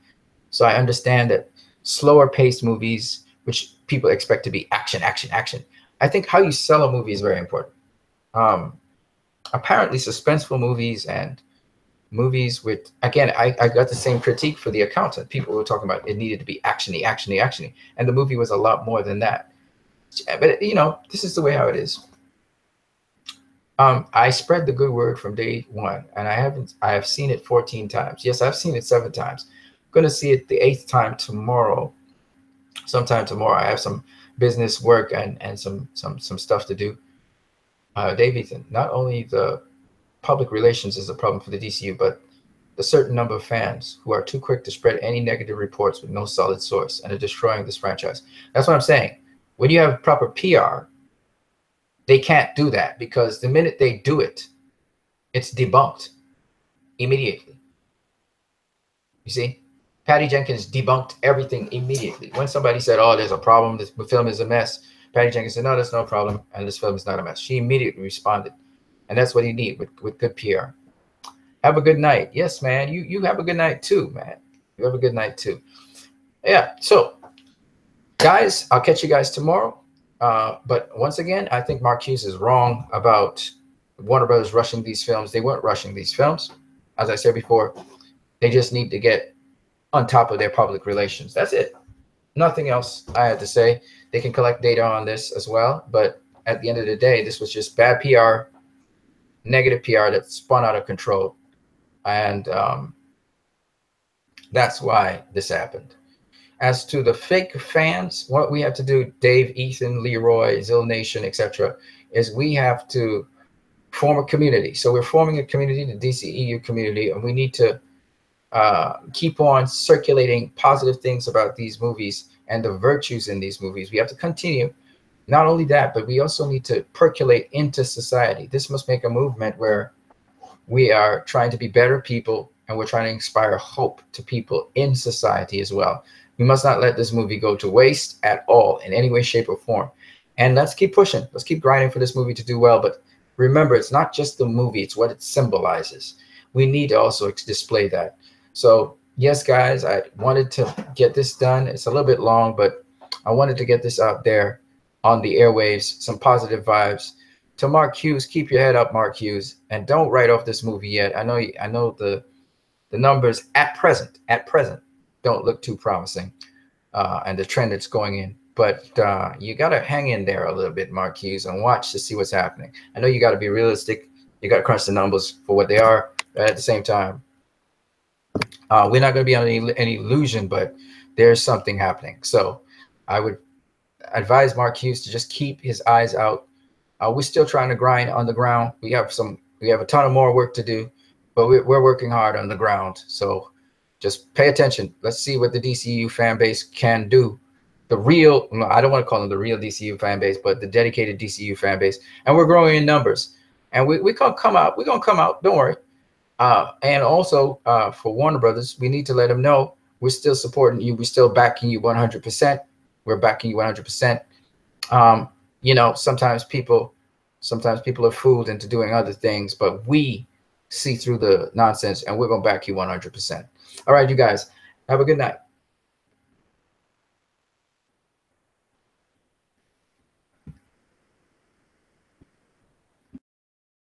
So I understand that slower paced movies, which people expect to be action, action, action. I think how you sell a movie is very important. Apparently, suspenseful movies and movies with, again, I got the same critique for The Accountant. People were talking about it needed to be actiony, actiony, actiony, and the movie was a lot more than that. But you know, this is the way how it is. I spread the good word from day one, and I have seen it 14 times. Yes, I've seen it 7 times. I'm going to see it the 8th time tomorrow. Sometime tomorrow. I have some business work and some stuff to do. Dave Ethan, not only the public relations is a problem for the DCU, but the certain number of fans who are too quick to spread any negative reports with no solid source and are destroying this franchise. That's what I'm saying. When you have proper PR, they can't do that, because the minute they do it, it's debunked immediately. You see? Patty Jenkins debunked everything immediately. When somebody said, oh, there's a problem, this film is a mess, Patty Jenkins said, no, there's no problem, and this film is not a mess. She immediately responded. And that's what you need with good PR. Have a good night. Yes, man. You have a good night too, man. You have a good night too. Yeah. So, guys, I'll catch you guys tomorrow. But once again, I think Mark Hughes is wrong about Warner Brothers rushing these films. They weren't rushing these films. As I said before, they just need to get on top of their public relations. That's it. Nothing else I had to say. They can collect data on this as well. But at the end of the day, this was just bad PR, negative PR that spun out of control. And that's why this happened. As to the fake fans, what we have to do, Dave, Ethan, Leroy, Zill Nation, etc., is we have to form a community. So we're forming a community, the DCEU community, and we need to keep on circulating positive things about these movies and the virtues in these movies. We have to continue. Not only that, but we also need to percolate into society. This must make a movement where we are trying to be better people, and we're trying to inspire hope to people in society as well. We must not let this movie go to waste at all in any way, shape, or form. And let's keep pushing. Let's keep grinding for this movie to do well. But remember, it's not just the movie, it's what it symbolizes. We need to also display that. So, yes, guys, I wanted to get this done. It's a little bit long, but I wanted to get this out there on the airwaves, some positive vibes. To Mark Hughes, keep your head up, Mark Hughes, and don't write off this movie yet. I know the numbers at present don't look too promising, and the trend it's going in. But you got to hang in there a little bit, Mark Hughes, and watch to see what's happening. I know you got to be realistic. You got to crunch the numbers for what they are. But at the same time, we're not going to be on any illusion, but there's something happening. So I would advise Mark Hughes to just keep his eyes out. We're still trying to grind on the ground. We have a ton of more work to do, but we're working hard on the ground. So just pay attention. Let's see what the DCU fan base can do. The real, I don't want to call them the real DCU fan base, but the dedicated DCU fan base. And we're growing in numbers. And we're going to come out. We're going to come out. Don't worry. And also for Warner Brothers, we need to let them know we're still supporting you. We're still backing you 100%. We're backing you 100%. You know, sometimes people are fooled into doing other things, but we see through the nonsense, and we're going to back you 100%. All right, you guys, have a good night.